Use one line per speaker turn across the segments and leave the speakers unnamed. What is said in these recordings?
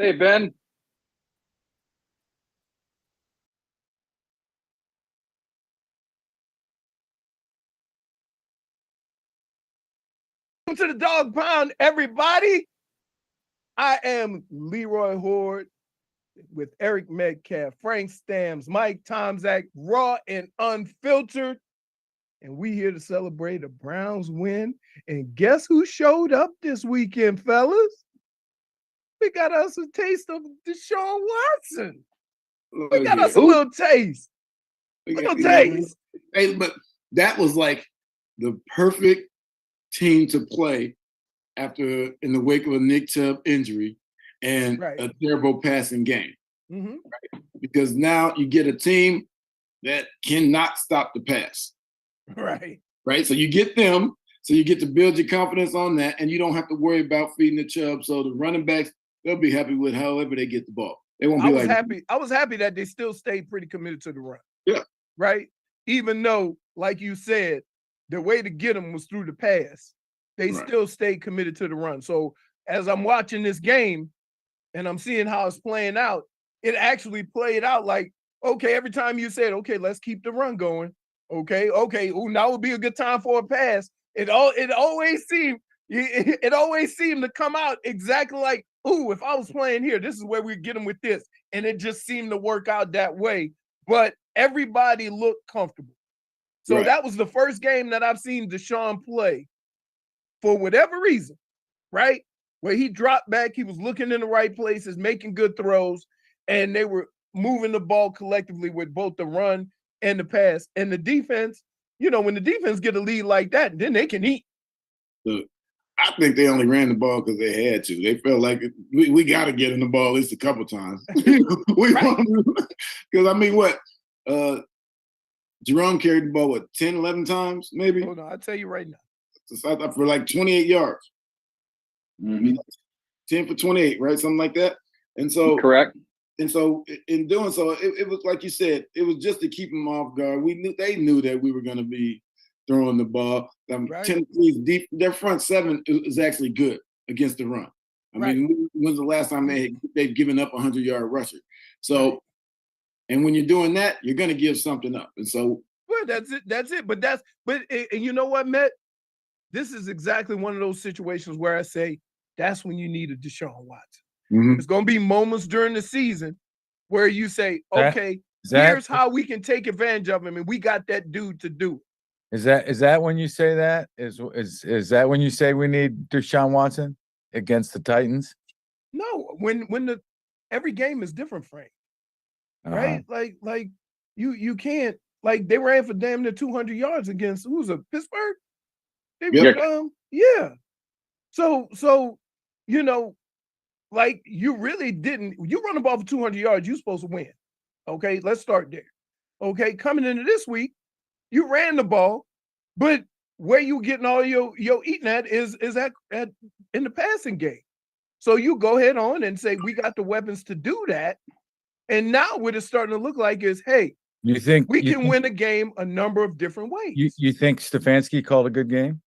Hey, Ben.
Welcome to the Dog Pound, everybody. I am Leroy Horde with Eric Metcalf, Frank Stams, Mike Tomzak, raw and unfiltered. And we here to celebrate a Browns win. And guess who showed up this weekend, fellas? We got us a taste of Deshaun Watson. We got us a little taste.
Hey, but that was like the perfect team to play after in the wake of a Nick Chubb injury and a terrible passing game.
Mm-hmm.
Right? Because now you get a team that cannot stop the pass.
Right.
So you get them, so you get to build your confidence on that, and you don't have to worry about feeding the Chubb. So the running backs, they'll be happy with however they get the ball. They won't be
happy. I was happy that they still stayed pretty committed to the run.
Yeah.
Right. Even though, like you said, the way to get them was through the pass. They still stayed committed to the run. So as I'm watching this game and I'm seeing how it's playing out, it actually played out like, okay, every time you said, okay, let's keep the run going. Okay. Ooh, now would be a good time for a pass. It always seemed to come out exactly like, ooh, if I was playing here, this is where we get them with this. And it just seemed to work out that way. But everybody looked comfortable. So that was the first game that I've seen Deshaun play for whatever reason, right? Where he dropped back, he was looking in the right places, making good throws, and they were moving the ball collectively with both the run and the pass. And the defense, when the defense get a lead like that, then they can eat.
Look, I think they only ran the ball because they had to. They felt like we got to get in the ball at least a couple times. Because, I mean, what? Jerome carried the ball, 10, 11 times, maybe?
Hold on, I'll tell you right now.
For like 28 yards.
Mm-hmm.
10 for 28, right? Something like that. And so
correct.
And so in doing so, it was like you said, it was just to keep them off guard. They knew that we were going to be throwing the ball. Tennessee's deep, their front seven is actually good against the run. I mean, when's the last time they've given up a 100-yard rusher? So, and when you're doing that, you're going to give something up. And so,
well, that's it. But you know what, Matt? This is exactly one of those situations where I say that's when you need a Deshaun Watson. Mm-hmm. There's going to be moments during the season where you say, okay, here's how we can take advantage of him, and we got that dude to do it.
Is that when you say that? Is that when you say we need Deshaun Watson against the Titans?
No, when every game is different, Frank. Right? Like you can't, like, they ran for damn near 200 yards against who's a Pittsburgh? Yeah. So like you really didn't. You run the ball for 200 yards, you're supposed to win. Okay, let's start there. Okay, coming into this week, you ran the ball, but where you getting all your eating at is at in the passing game. So you go ahead on and say we got the weapons to do that. And now what it's starting to look like is, hey,
you think
we can win a game a number of different ways.
You think Stefanski called a good game?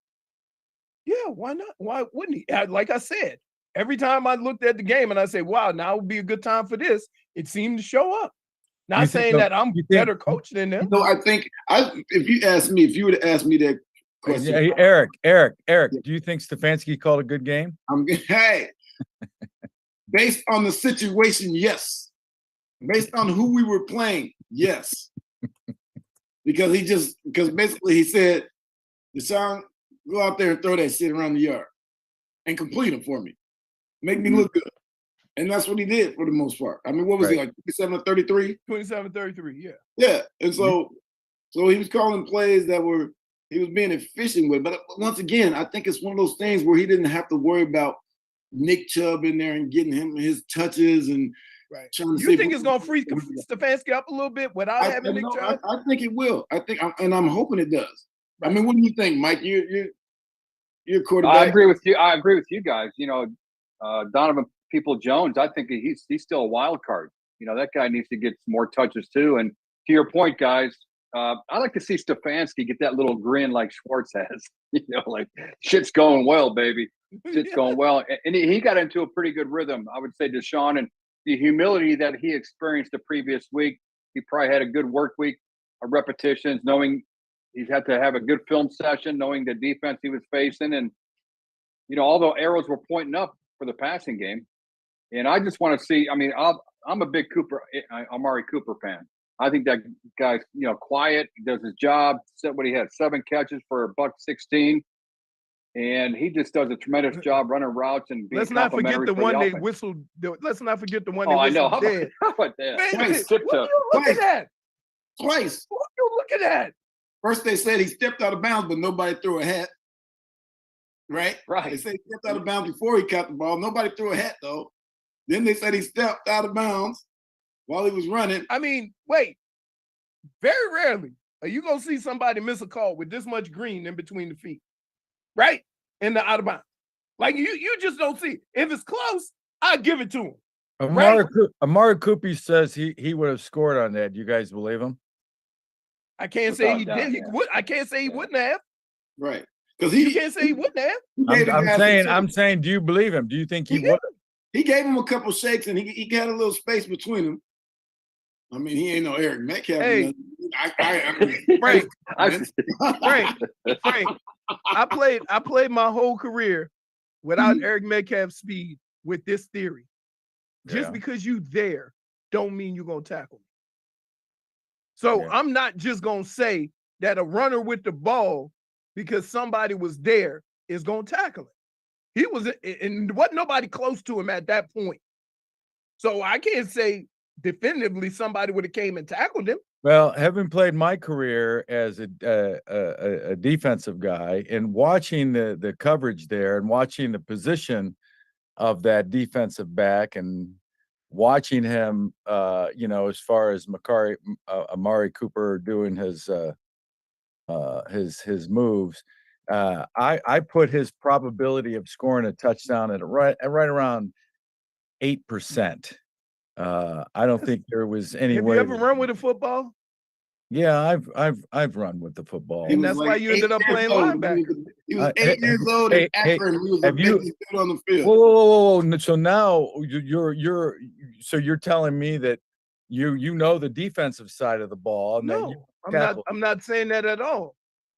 Yeah, why not? Why wouldn't he? Like I said, every time I looked at the game and I say, wow, now would be a good time for this, it seemed to show up. Not saying that I'm better coach than them.
No, I think if you would have asked me that question.
Hey, Eric, do you think Stefanski called a good game?
Based on the situation, yes. Based on who we were playing, yes. Because basically he said, Deshaun, go out there and throw that shit around the yard and complete them for me. Make me look good. And that's what he did for the most part. I mean, what was he, like 27 or 33?
27 33, yeah.
Yeah. And so he was calling plays that he was being efficient with. But once again, I think it's one of those things where he didn't have to worry about Nick Chubb in there and getting him his touches and
you think it's going to free Stefanski up a little bit without having Nick Chubb?
I think it will. And I'm hoping it does. I mean, what do you think, Mike? You're quarterback.
I agree with you guys. Donovan People-Jones, I think he's still a wild card. That guy needs to get some more touches too. And to your point, guys, I like to see Stefanski get that little grin like Schwartz has. Like shit's going well, baby. just going well. And he got into a pretty good rhythm, I would say, Deshaun, and the humility that he experienced the previous week. He probably had a good work week of repetitions, knowing he's had to have a good film session, knowing the defense he was facing. And, although arrows were pointing up for the passing game, and I just want to see, I'm a big Amari Cooper fan. I think that guy's, quiet, he does his job, said what he had, 7 catches for $116. And he just does a tremendous job running routes and being
let's not forget the one they
offense.
whistled. Let's not forget the one
Oh,
they
I know.
whistled dead.
How about that?
Man,
Twice.
what are you looking at?
Twice.
What are you looking at?
First they said he stepped out of bounds, but nobody threw a hat. Right?
Right.
They said he stepped out of bounds before he caught the ball. Nobody threw a hat, though. Then they said he stepped out of bounds while he was running.
Wait. Very rarely are you going to see somebody miss a call with this much green in between the feet. Right? In the out of bounds. Like, you just don't see it. If it's close, I'll give it to him.
Amari Cooper says he would have scored on that. You guys believe him?
I can't say he did.
Yeah.
I can't say he wouldn't have.
Right. Because
You can't say he wouldn't have.
I'm saying, do you believe him? Do you think he would?
He gave him a couple shakes and he got a little space between them. He ain't no Eric Metcalf.
Hey. Frank, I played my whole career without Eric Metcalf's speed with this theory. Just because you there don't mean you're going to tackle me. So I'm not just going to say that a runner with the ball, because somebody was there, is going to tackle it. He was, and wasn't nobody close to him at that point. So I can't say definitively somebody would have came and tackled him.
Well, having played my career as a defensive guy and watching the coverage there and watching the position of that defensive back and watching him, as far as Amari Cooper doing his moves, I put his probability of scoring a touchdown at right around 8%. I don't think there was any way.
Have you ever run with a football?
Yeah, I've run with the football.
And that's why you ended up playing linebacker.
He was 8 years old and after he was a big on the field.
Whoa. So now you're telling me that you know the defensive side of the ball. And
no, I'm not saying that at all.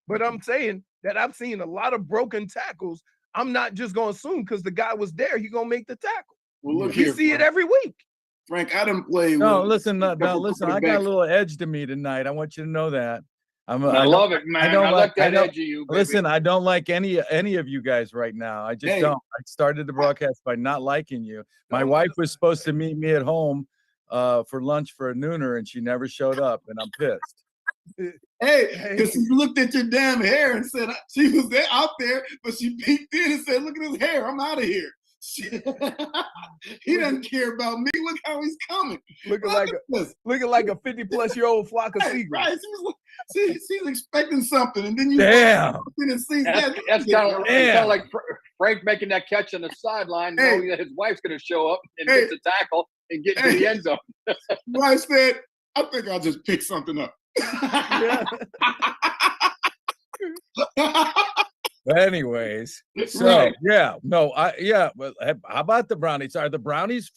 But I'm saying that I've seen a lot of broken tackles. I'm not just going to assume because the guy was there, he's going to make the tackle.
Well, look
you
here,
see
Frank.
it every week.
Frank, I didn't play.
Listen. I got a little edge to me tonight. I want you to know that.
I love it, man. I like that edge of you. Baby.
Listen, I don't like any of you guys right now. I just don't. I started the broadcast by not liking you. My wife was supposed to meet me at home for lunch for a nooner, and she never showed up, and I'm pissed.
Hey, because she looked at your damn hair and said she was there out there, but she peeked in and said, "Look at his hair. I'm out of here." He doesn't care about me. Look how he's coming.
Looking like a 50-plus-year-old flock of seagulls.
Right. She's expecting something, and then you
damn.
And see
that's kind of like Frank making that catch on the sideline, knowing that his wife's going to show up and get the tackle and get to the end zone.
Wife said, "I think I'll just pick something up."
But anyways, so but how about the Brownies? Are the Brownies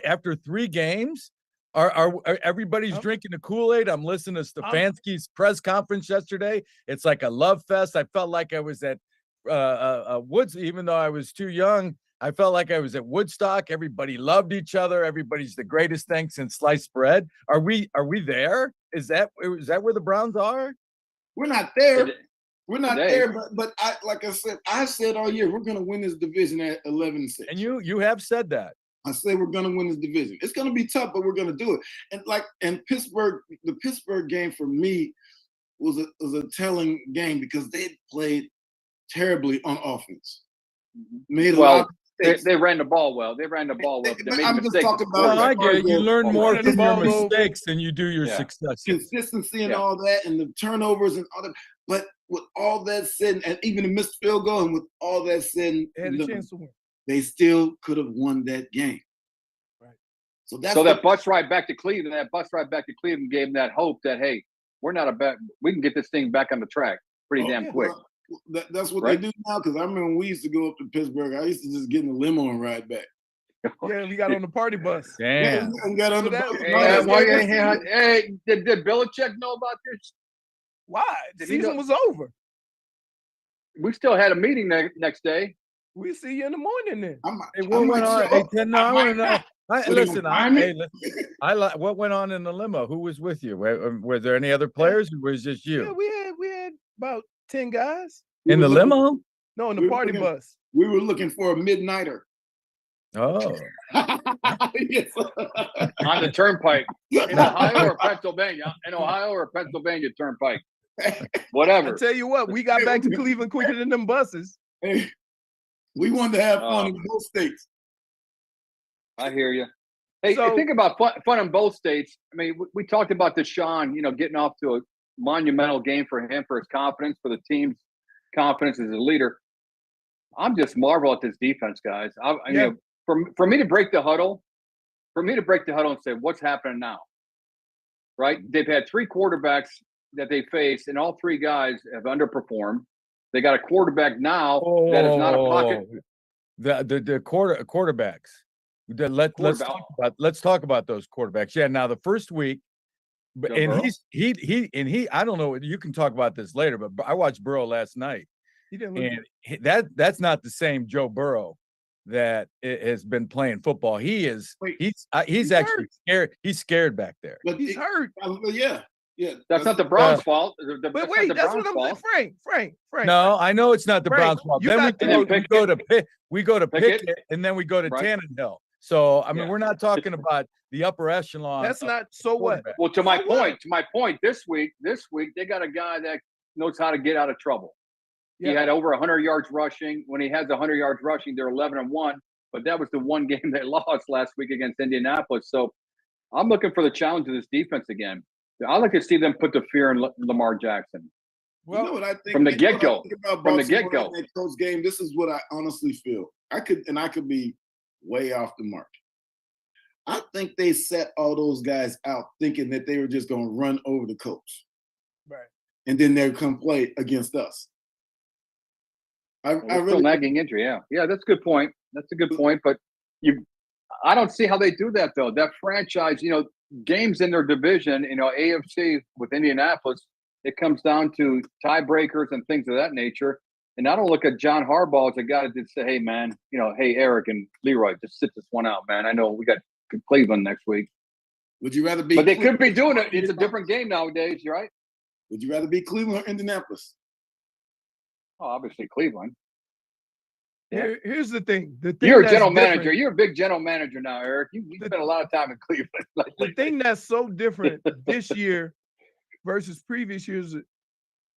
after 3 games? Are everybody's drinking the Kool-Aid? I'm listening to Stefanski's press conference yesterday. It's like a love fest. I felt like I was at Woods, even though I was too young. I felt like I was at Woodstock. Everybody loved each other. Everybody's the greatest thing since sliced bread. Are we there? Is that where the Browns are?
We're not there. We're not there, but I said all year we're going to win this division at 11-6.
And you have said that.
I say we're going to win this division. It's going to be tough, but we're going to do it. And Pittsburgh, the Pittsburgh game for me was a telling game because they played terribly on offense. Made a lot of mistakes.
They ran the ball well. They made
I'm just talking about.
Well, I get it. You learn more from your mistakes than you do your success.
Consistency and all that, and the turnovers and all that. But with all that said, and even the missed field goal, and with all that said,
they had a chance to win.
They still could have won that game.
Right.
So that bus ride back to Cleveland, gave them that hope that, hey, we're not we can get this thing back on the track pretty damn quick.
That's what
Right.
they do now. Because I remember when we used to go up to Pittsburgh, I used to just get in the limo and ride back.
Yeah, we got on the party bus.
Damn.
And got on the
Well,
bus.
that-
No,
Hey,
that's
why-
good.
hey, did Belichick know about this?
Why? The
Did he
season
know-
was over.
We still had a meeting next day.
We see you in the morning then.
Hey, what went on? Hey, Ted, no, I want to know. Listen, what went on in the limo? Who was with you? Were there any other players, or was it just
Yeah,
you
we had about 10 guys.
in the limo?
No, in
We
the
were
party
looking-
bus.
We were looking for a midnighter.
Oh,
Yes.
On the turnpike in Ohio or Pennsylvania. In Ohio or Pennsylvania turnpike.
I
Whatever.
tell you what, we got back to Cleveland quicker than them buses.
Hey, we wanted to have fun in both states.
I hear you. Hey,
So-
think about fun in both states. I mean, we talked about Deshaun, getting off to a monumental game for him, for his confidence, for the team's confidence as a leader. I'm just marvel at this defense, guys.
Yeah.
For me to break the huddle, and say, what's happening now? Right? They've had 3 quarterbacks that they faced, and all 3 guys have underperformed. They got a quarterback now that is not a pocket.
The quarterbacks. Let's talk about those quarterbacks. Yeah. Now the first week,
Joe
and
Burrow?
he I don't know. You can talk about this later, but I watched Burrow last night,
He didn't look
and that's not the same Joe Burrow that has been playing football. He's actually scared. He's scared back there.
But
he's hurt.
Yeah.
That's not the Browns' fault.
But wait, that's what I'm saying. Frank.
No, I know it's not the
Frank,
Browns' fault.
you
Then
got-
we go to
Pickett.
Pickett, and then we go to
Right.
Tannehill. So I mean,
Yeah.
we're not talking about the upper echelon.
That's
of
not so what.
quarterback.
Well, to my
So what?
point, this week they got a guy that knows how to get out of trouble. He
Yeah.
had over 100 yards rushing. When he has 100 yards rushing, they're 11-1. But that was the one game they lost last week against Indianapolis. So I'm looking for the challenge of this defense again. I like to see them put the fear in Lamar Jackson.
You know what I think?
From the
You know what I
get-go.
think about
From the
Baltimore
get-go.
in that close game, this is what I honestly feel. I could be way off the mark. I think they set all those guys out thinking that they were just going to run over the coach.
Right.
And then they'll come play against us. I
Still
really
nagging injury. Yeah, that's a good point. That's a good point. But I don't see how they do that though. That franchise, games in their division, AFC with Indianapolis, it comes down to tiebreakers and things of that nature. And I don't look at John Harbaugh as a guy that just say, hey man, hey Eric and Leroy, just sit this one out, man. I know we got Cleveland next week.
Would you rather be?
But they could be doing it. It's a different game nowadays, right?
Would you rather be Cleveland or Indianapolis?
Oh, obviously Cleveland. Yeah.
Here's the thing. The thing
You're a
that's
general
different-
manager. You're a big general manager now, Eric. You spent a lot of time in Cleveland.
The thing that's so different this year versus previous years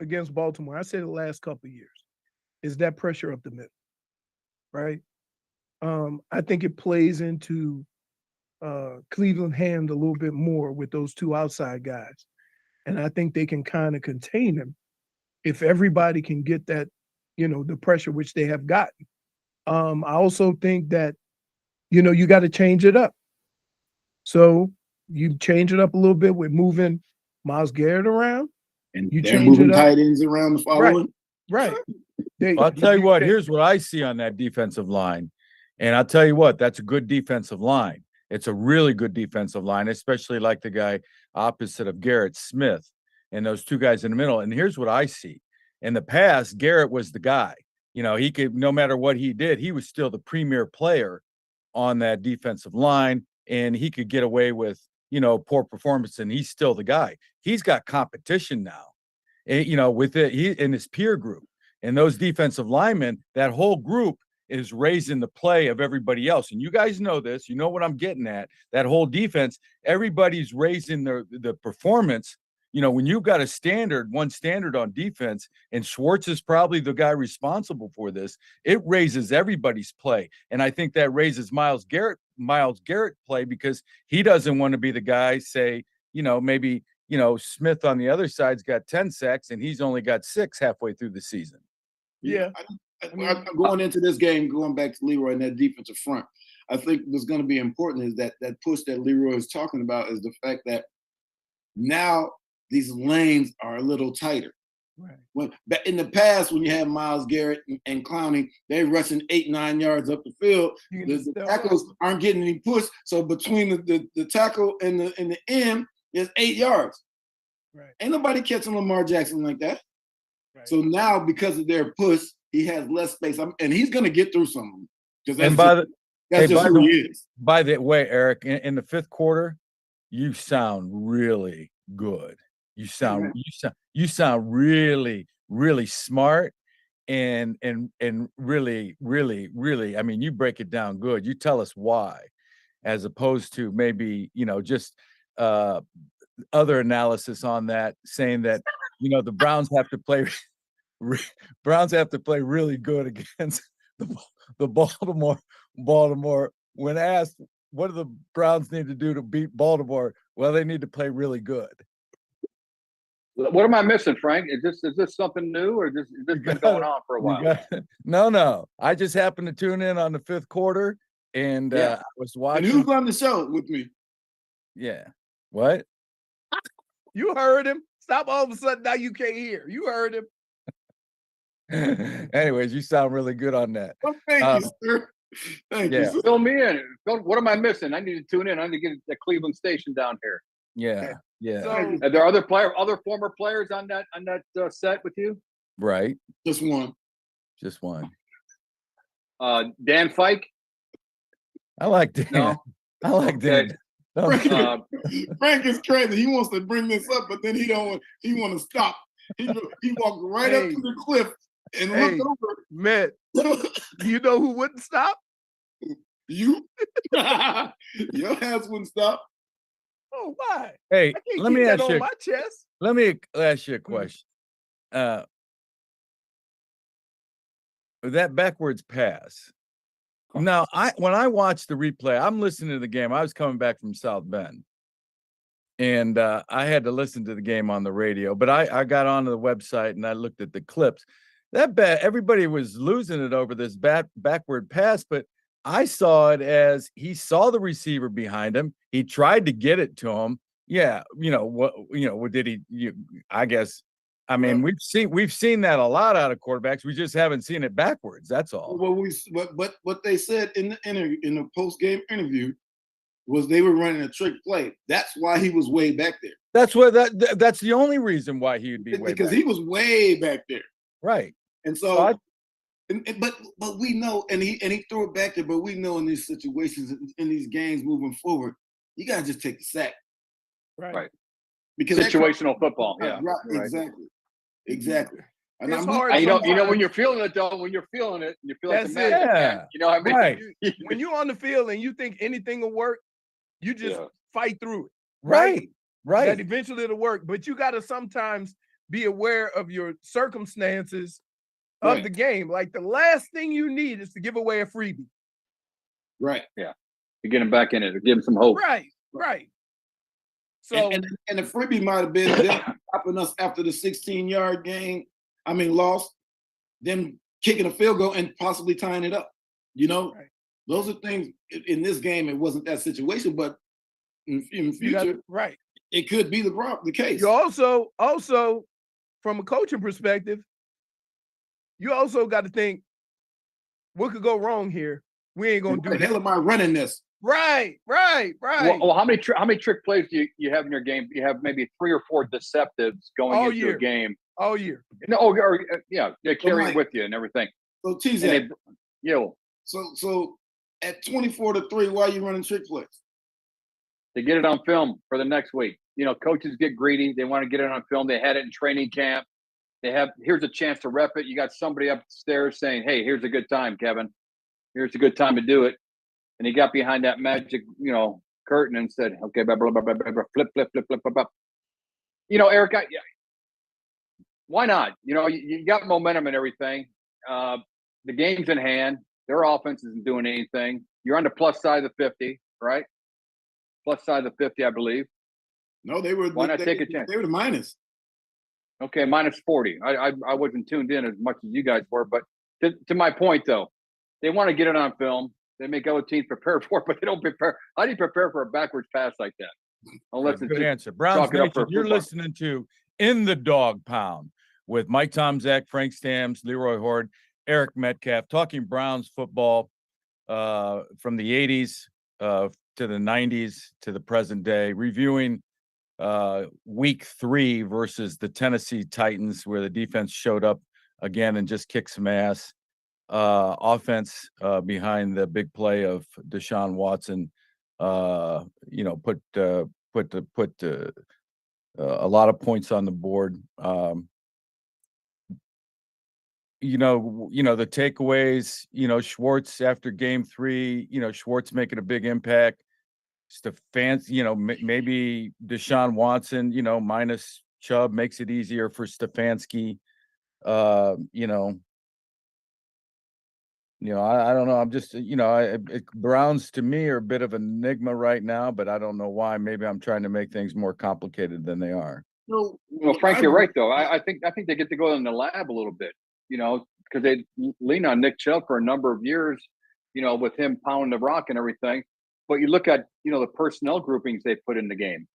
against Baltimore, I say the last couple of years, is that pressure up the middle, right? I think it plays into Cleveland hand a little bit more with those 2 outside guys. And I think they can kind of contain them if everybody can get that, the pressure which they have gotten. I also think that, you got to change it up. So you change it up a little bit with moving Myles Garrett around.
And
You
they're
change
moving
it up.
tight ends around the following.
Right.
I'll tell you what, here's what I see on that defensive line. And I'll tell you what, that's a good defensive line. It's a really good defensive line, especially like the guy opposite of Garrett, Smith, and those 2 guys in the middle. And here's what I see. In the past, Garrett was the guy. He could, no matter what he did, he was still the premier player on that defensive line, and he could get away with, poor performance, and he's still the guy. He's got competition now, with it, he in his peer group. And those defensive linemen, that whole group is raising the play of everybody else. And you guys know this, you know what I'm getting at. That whole defense, everybody's raising the performance. When you've got one standard on defense, and Schwartz is probably the guy responsible for this, it raises everybody's play. And I think that raises Myles Garrett play, because he doesn't want to be the guy, say, maybe, Smith on the other side's got 10 sacks and he's only got 6 halfway through the season.
Yeah.
I'm going into this game, going back to Leroy and that defensive front, I think what's going to be important is that push that Leroy is talking about is the fact that now these lanes are a little tighter. When in the past, when you had Myles Garrett and Clowney, they rushing 8-9 yards up the field. The tackles aren't getting any push. So between the tackle and the end, there's 8 yards.
Right.
Ain't nobody catching Lamar Jackson like that.
Right.
So now, because of their push, he has less space, and he's going to get through some of them.
And
that's just who he is.
By the way, Eric, in the fifth quarter, you sound really good. You sound really, really smart and really, really, really. I mean, you break it down good. You tell us why, as opposed to maybe, just other analysis on that, saying that, the Browns have to play really good against the Baltimore. When asked what do the Browns need to do to beat Baltimore, well, they need to play really good.
What am I missing, Frank? Is this something new, or has this been going on for a while?
No. I just happened to tune in on the fifth quarter, and I was watching.
And who's on the show with me?
Yeah. What?
You heard him. Stop all of a sudden now you can't hear. You heard him.
Anyways, you sound really good on that.
Well, thank you, sir. Thank you. Sir.
Fill me in. What am I missing? I need to tune in. I need to get a Cleveland station down here.
Yeah.
So,
are there other former players on that set with you?
Right.
Just one.
Dan Fike.
I like Dan.
No?
I like Dan.
Frank is crazy. He wants to bring this up, but then he want to stop. He walked right up to the cliff and looked over.
Man, you know who wouldn't stop?
You. Your ass wouldn't stop.
Oh, why?
Hey, let me ask you.
My chest.
Let me ask you a question. That backwards pass. Now, when I watched the replay, I'm listening to the game. I was coming back from South Bend, and I had to listen to the game on the radio. But I got onto the website and I looked at the clips. Everybody was losing it over this backward pass, but I saw it as he saw the receiver behind him. He tried to get it to him. Yeah, what did he? I guess. I mean, we've seen that a lot out of quarterbacks. We just haven't seen it backwards. That's all.
Well, what they said in the post game interview was they were running a trick play. That's why he was way back there.
That's the only reason why he would be way
because
back.
He was way back there.
Right.
And so, but we know, and he threw it back there. But we know in these situations, in these games moving forward, you gotta just take the sack.
Right.
Because
situational football. Yeah.
Right. Exactly. And
it's hard.
When you're feeling it, though, when you're feeling it, you feel like the magic.
Yeah.
You know what I mean?
Right.
When you're on the field and you think anything will work, you just fight through it.
Right.
That eventually it'll work. But you got to sometimes be aware of your circumstances of the game. Like the last thing you need is to give away a freebie.
Right.
Yeah. To get him back in it, to give him some hope.
Right. So
and the freebie might have been them stopping us after the 16-yard game. I mean, loss, them kicking a field goal and possibly tying it up. Those are things in this game. It wasn't that situation, but in future, it could be the case.
You also from a coaching perspective, you also got to think what could go wrong here. We ain't gonna do that.
The hell am I running this?
Right.
Well, how many trick plays do you have in your game? You have maybe 3 or 4 deceptives going into a game
all year.
No, they carry it with you and everything.
So TJ, so at 24-3, why are you running trick plays?
To get it on film for the next week. Coaches get greedy. They want to get it on film. They had it in training camp. Here's a chance to rep it. You got somebody upstairs saying, "Hey, here's a good time, Kevin. Here's a good time to do it." And he got behind that magic, curtain and said, "Okay, blah, blah, blah, blah, blah, flip, flip, flip, flip, flip, flip." Eric, why not? You got momentum and everything. The game's in hand. Their offense isn't doing anything. You're on the plus side of the 50, right? Plus side of the 50, I believe.
No, they were.
Why not take a chance?
They were the minus.
Okay, minus 40. I wasn't tuned in as much as you guys were, but to my point though, they want to get it on film. They make other teams prepare for it, but they don't prepare. How do you prepare for a backwards pass like that? Unless
good answer. Browns Nation, you're listening to In the Dog Pound with Mike Tomczak, Frank Stams, Leroy Horde, Eric Metcalf, talking Browns football from the 80s to the 90s to the present day, reviewing week 3 versus the Tennessee Titans, where the defense showed up again and just kicked some ass. Offense behind the big play of Deshaun Watson, put a lot of points on the board. The takeaways, Schwartz after game 3, Schwartz making a big impact. Maybe Deshaun Watson, minus Chubb makes it easier for Stefanski. I don't know. I'm just, Browns to me are a bit of an enigma right now, but I don't know why. Maybe I'm trying to make things more complicated than they are.
Well, Frank, you're right, though. I think they get to go in the lab a little bit, because they lean on Nick Chubb for a number of years, with him pounding the rock and everything. But you look at, the personnel groupings they put in the game.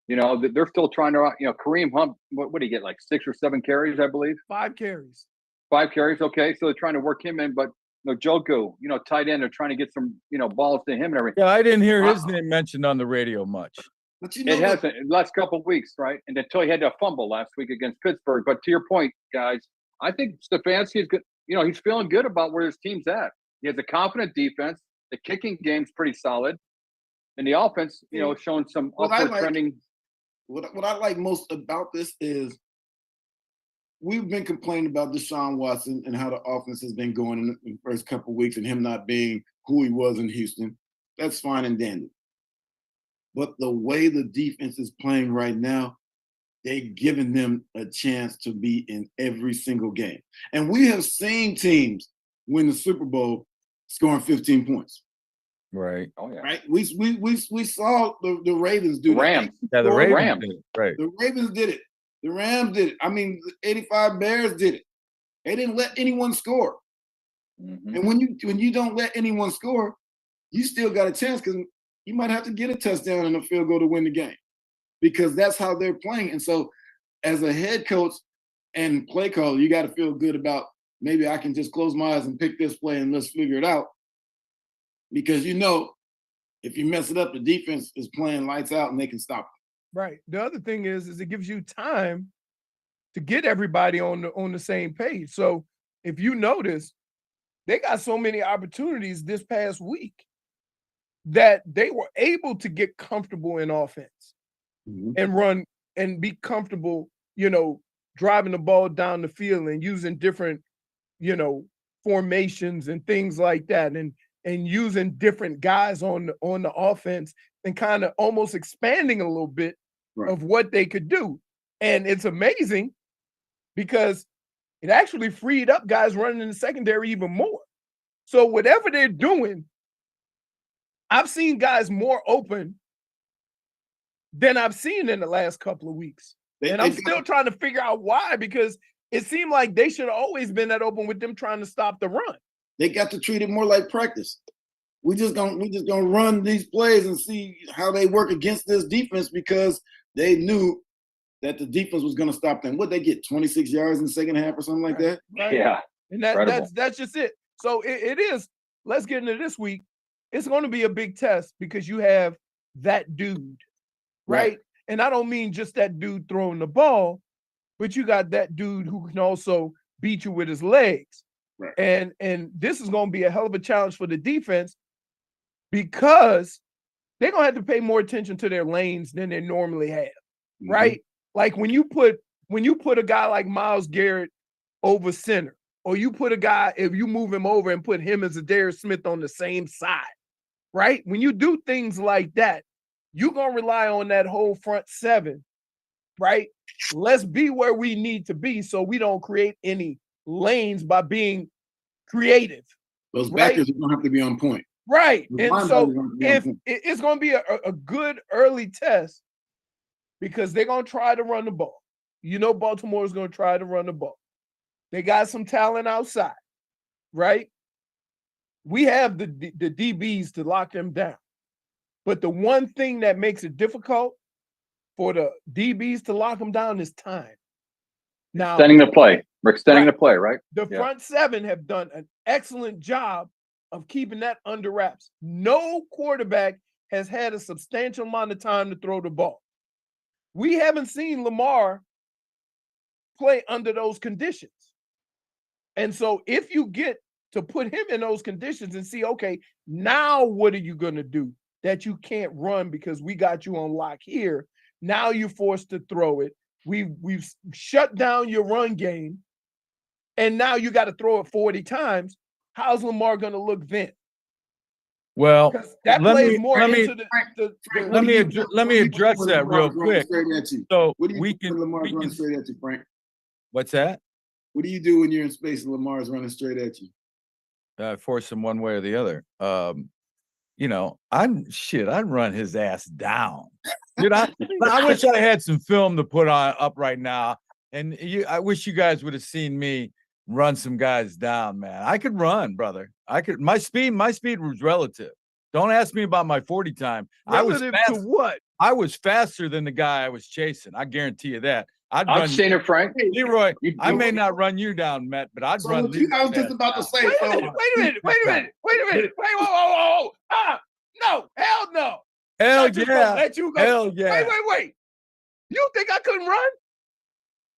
They're still trying to, Kareem Hunt, what did he get, like 6 or 7 carries, I believe?
5 carries.
5 carries, okay. So they're trying to work him in, but Joku, tight end, they're trying to get some, balls to him and everything.
Yeah, I didn't hear his name mentioned on the radio much.
But
it hasn't in the last couple of weeks, right? And until he had to fumble last week against Pittsburgh. But to your point, guys, I think Stefanski is good. He's feeling good about where his team's at. He has a confident defense. The kicking game's pretty solid. And the offense, showing some upward trending.
What I like most about this is we've been complaining about Deshaun Watson and how the offense has been going in the first couple of weeks and him not being who he was in Houston. That's fine and dandy. But the way the defense is playing right now, they're giving them a chance to be in every single game. And we have seen teams win the Super Bowl scoring 15 points.
Right.
Oh yeah.
Right. We saw the Ravens do
Rams.
Yeah, the Ravens did it. Right.
The Ravens did it. The Rams did it. I mean, the 85 Bears did it. They didn't let anyone score.
Mm-hmm.
And when you don't let anyone score, you still got a chance because you might have to get a touchdown and a field goal to win the game, because that's how they're playing. And so as a head coach and play caller, you got to feel good about, maybe I can just close my eyes and pick this play and let's figure it out. Because if you mess it up, the defense is playing lights out and they can stop it.
Right. The other thing is it gives you time to get everybody on the same page. So if you notice, they got so many opportunities this past week that they were able to get comfortable in offense and run and be comfortable, driving the ball down the field and using different, formations and things like that, and using different guys on the offense and kind of almost expanding a little bit of what they could do. And it's amazing because it actually freed up guys running in the secondary even more. So whatever they're doing, I've seen guys more open than I've seen in the last couple of weeks. And I'm still trying to figure out why, because it seemed like they should have always been that open with them trying to stop the run.
They got to treat it more like practice. We just gonna run these plays and see how they work against this defense, because they knew that the defense was gonna stop them. What they get, 26 yards in the second half or something like that?
Right.
Yeah.
And that's just it. So it is. Let's get into this week. It's going to be a big test because you have that dude, right? And I don't mean just that dude throwing the ball, but you got that dude who can also beat you with his legs.
Right.
And this is going to be a hell of a challenge for the defense, because they're going to have to pay more attention to their lanes than they normally have, right? Like when you put a guy like Myles Garrett over center, or you put a guy, if you move him over and put him as a Darius Smith on the same side, right? When you do things like that, you're going to rely on that whole front seven, right? Let's be where we need to be so we don't create any lanes by being creative.
Those backers are going to have to be on point.
Right. And so if it's going to be a good early test, because they're going to try to run the ball. Baltimore is going to try to run the ball. They got some talent outside, right? We have the DBs to lock them down. But the one thing that makes it difficult for the DBs to lock them down is time. Now,
Extending the play. We're extending the play, right?
the
Yeah.
front seven have done an excellent job of keeping that under wraps. No quarterback has had a substantial amount of time to throw the ball. We haven't seen Lamar play under those conditions. And so if you get to put him in those conditions and see, okay, now what are you going to do that you can't run because we got you on lock here? Now you're forced to throw it. We've shut down your run game, and now you got to throw it 40 times. How's Lamar going to look then?
Well,
That
let
plays
me
more
let me
into the
let me address that real quick. So
What do you
we
do
can,
when Lamar's
we
running
can.
straight at you, Frank?
What's that?
What do you do when you're in space and Lamar's running straight at you?
Force him one way or the other. You know, I'd run his ass down. Dude, I wish I had some film to put up right now. And I wish you guys would have seen me run some guys down, man. I could run, brother. My speed was relative. Don't ask me about my 40 time.
relative to what?
I was faster than the guy I was chasing. I guarantee you that.
I've seen it, Frank.
Leroy, I may not run you down, Matt, but I'd run
What I was just about to say.
Wait a minute. Wait, whoa. No, hell no.
Hell
Not just gonna
yeah.
let you go.
Hell yeah.
Wait. You think I couldn't run?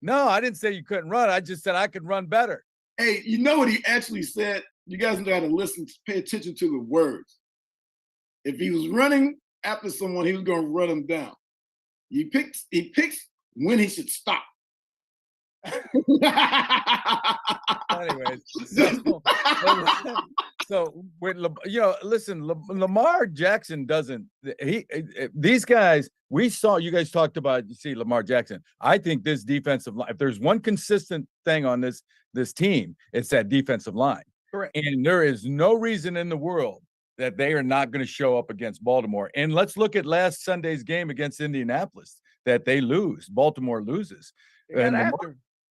No, I didn't say you couldn't run. I just said I could run better.
Hey, you know what he actually said? You guys got to listen, pay attention to the words. If he was running after someone, he was going to run him down. He picks when he should stop.
Anyways, so with listen, Lamar Jackson doesn't. These guys we saw. You guys talked about. You see Lamar Jackson. I think this defensive line. If there's one consistent thing on this team, it's that defensive line.
Correct.
And there is no reason in the world that they are not going to show up against Baltimore. And let's look at last Sunday's game against Indianapolis that they lose. Baltimore loses. And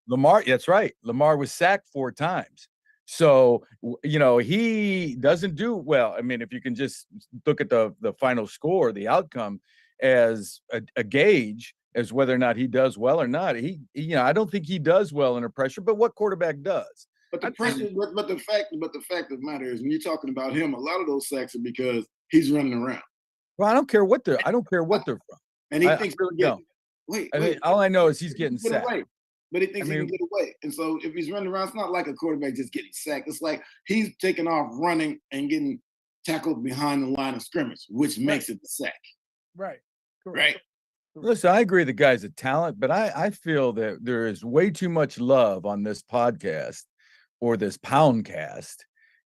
Lamar, that's right. Lamar was sacked 4 times. So, he doesn't do well. I mean, if you can just look at the final score, the outcome as a gauge as whether or not he does well or not. I don't think he does well under pressure, but what quarterback does?
But the pressure, but the fact of the matter is when you're talking about him, a lot of those sacks are because he's running around.
Well, I don't care what they're from.
And he thinks
really don't.
Wait.
All I know is he's getting sacked.
But he thinks he can get away. And so if he's running around, it's not like a quarterback just getting sacked. It's like he's taking off running and getting tackled behind the line of scrimmage, which makes it the sack.
Right.
Right.
Listen, I agree the guy's a talent, but I feel that there is way too much love on this podcast or this poundcast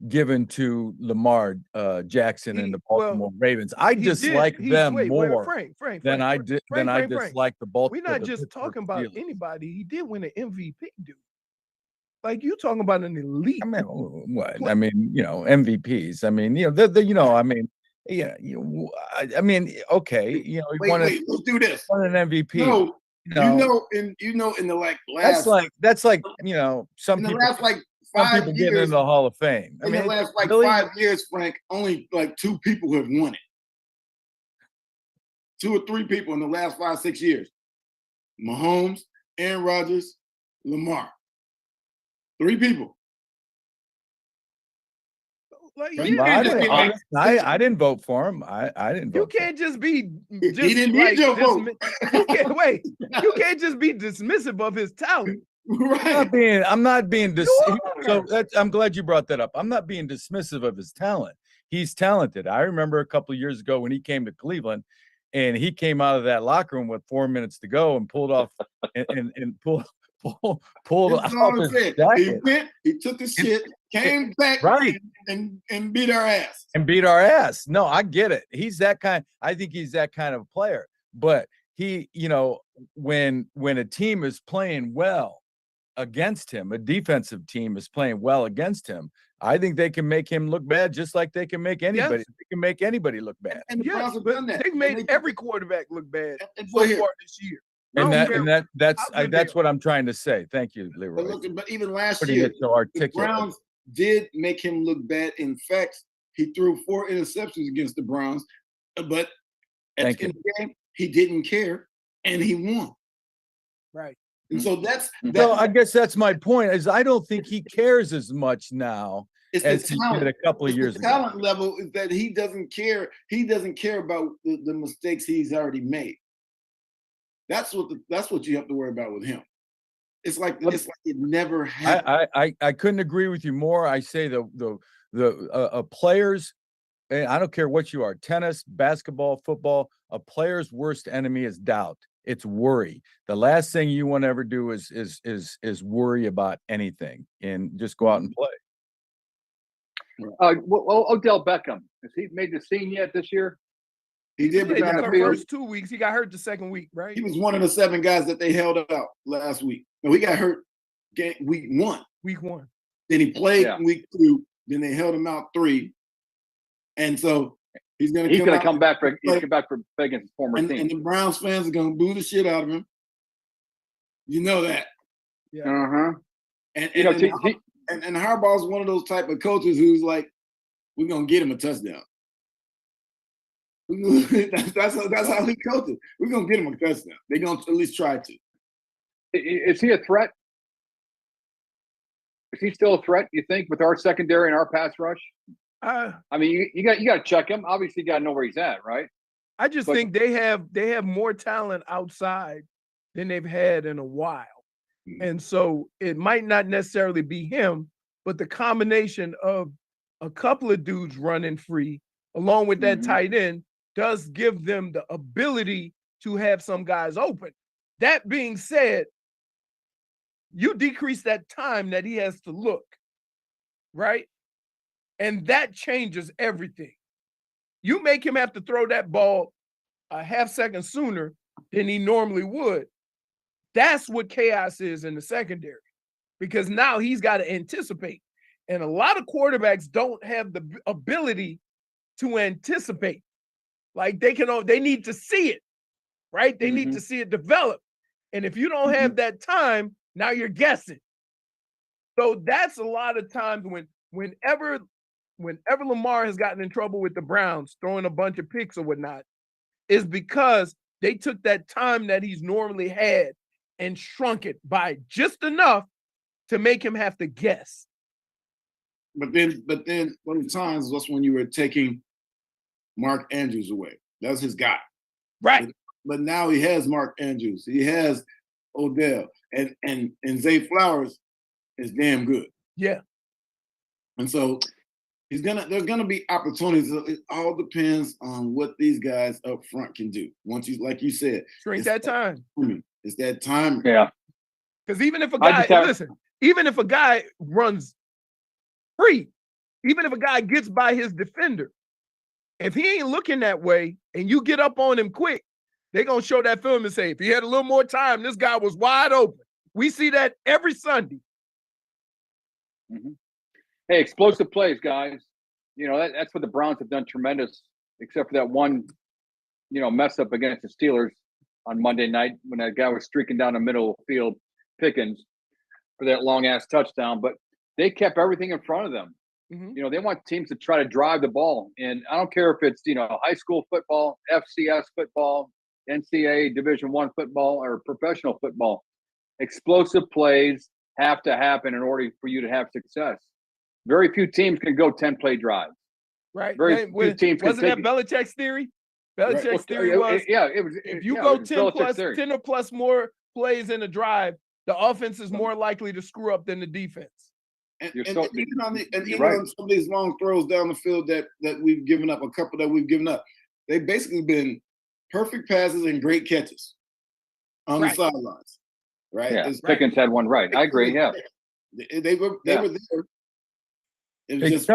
given to Lamar Jackson and the Baltimore Ravens. I dislike them more than I dislike the Baltimore.
We're not just talking about anybody. He did win an MVP, dude. Like you talking about an elite.
I mean, what? I mean, MVPs. I mean, okay, he won
let's do this.
Won an MVP.
No, in the last.
That's like some people.
Last 5
people
years,
getting in the Hall of Fame.
In the last 5 years, Frank, only 2 people have won it. 2 or 3 people in the last 5-6 years. Mahomes, Aaron Rodgers, Lamar. 3 people.
I didn't vote for him. I didn't vote.
You can't just be.
He didn't need your vote.
You can't just be dismissive of his talent.
Right.
I'm not being I'm glad you brought that up. I'm not being dismissive of his talent. He's talented. I remember a couple of years ago when he came to Cleveland and he came out of that locker room with 4 minutes to go and pulled off and pulled off his jacket.
He took his shit, came back and beat our ass.
And beat our ass. No, I get it. I think he's that kind of player. But he, when a team is playing well against him, a defensive team is playing well against him, I think they can make him look bad just like they can make anybody. Yes. They can make anybody look bad.
And the Browns have done that.
They made every quarterback look bad so far this year.
That's what I'm trying to say. Thank you, Leroy.
But even last year, the Browns did make him look bad. In fact, he threw 4 interceptions against the Browns, but at the end of the game, he didn't care and he won.
Right.
And so that's
So I guess that's my point. Is I don't think he cares as much now as he did a couple of years ago.
The talent level is that he doesn't care. He doesn't care about the mistakes he's already made. That's what you have to worry about with him. It's like it never happened.
I couldn't agree with you more. I say the players, and I don't care what you are, tennis, basketball, football, a player's worst enemy is doubt. It's worry. The last thing you want to ever do is worry about anything and just go out and play.
Well, Odell Beckham, has he made the scene yet this year?
He did, but
the first 2 weeks. He got hurt the second week, right?
He was one of the 7 guys that they held out last week. No, he got hurt week 1.
Week 1.
Then he played week 2. Then they held him out 3. And so he's going to
come back for against his former team.
And the Browns fans are going to boo the shit out of him. You know that.
Yeah.
Uh-huh.
And Harbaugh's one of those type of coaches who's like, we're going to get him a touchdown. That's how he coaches. We're going to get him a touchdown. They're going to at least try to.
Is he a threat? Is he still a threat, you think, with our secondary and our pass rush? I mean, you got to check him. Obviously, you got to know where he's at, right?
I just think they have more talent outside than they've had in a while. And so it might not necessarily be him, but the combination of a couple of dudes running free along with that tight end does give them the ability to have some guys open. That being said, you decrease that time that he has to look, right? And that changes everything. You make him have to throw that ball a half second sooner than he normally would. That's what chaos is in the secondary, because now he's got to anticipate. And a lot of quarterbacks don't have the ability to anticipate. Like they need to see it, right? They need to see it develop. And if you don't have that time, now you're guessing. So that's a lot of times whenever Lamar has gotten in trouble with the Browns, throwing a bunch of picks or whatnot, is because they took that time that he's normally had and shrunk it by just enough to make him have to guess.
But then one of the times was when you were taking Mark Andrews away. That was his guy.
Right.
But now he has Mark Andrews. He has Odell. And Zay Flowers is damn good.
Yeah.
And so there's gonna be opportunities. It all depends on what these guys up front can do. Once you, like you said,
shrink that time.
It's that time.
Yeah.
Because even if a guy runs free, even if a guy gets by his defender, if he ain't looking that way and you get up on him quick, they're gonna show that film and say, if he had a little more time, this guy was wide open. We see that every Sunday.
Hey, explosive plays, guys. You know, that's what the Browns have done tremendous, except for that one, mess up against the Steelers on Monday night when that guy was streaking down the middle of the field, Pickens, for that long-ass touchdown. But they kept everything in front of them. They want teams to try to drive the ball. And I don't care if it's, high school football, FCS football, NCAA Division I football, or professional football. Explosive plays have to happen in order for you to have success. Very few teams can go 10-play drives.
Right.
Very few teams can.
Wasn't that Belichick's theory? Belichick's theory was,
it was.
If you go 10 or plus more plays in a drive, the offense is more likely to screw up than the defense.
And even on some of these long throws down the field that we've given up, a couple that we've given up, they've basically been perfect passes and great catches on the sidelines. Right?
Yeah, Pickens had one right. I agree. Yeah,
they were there. It was just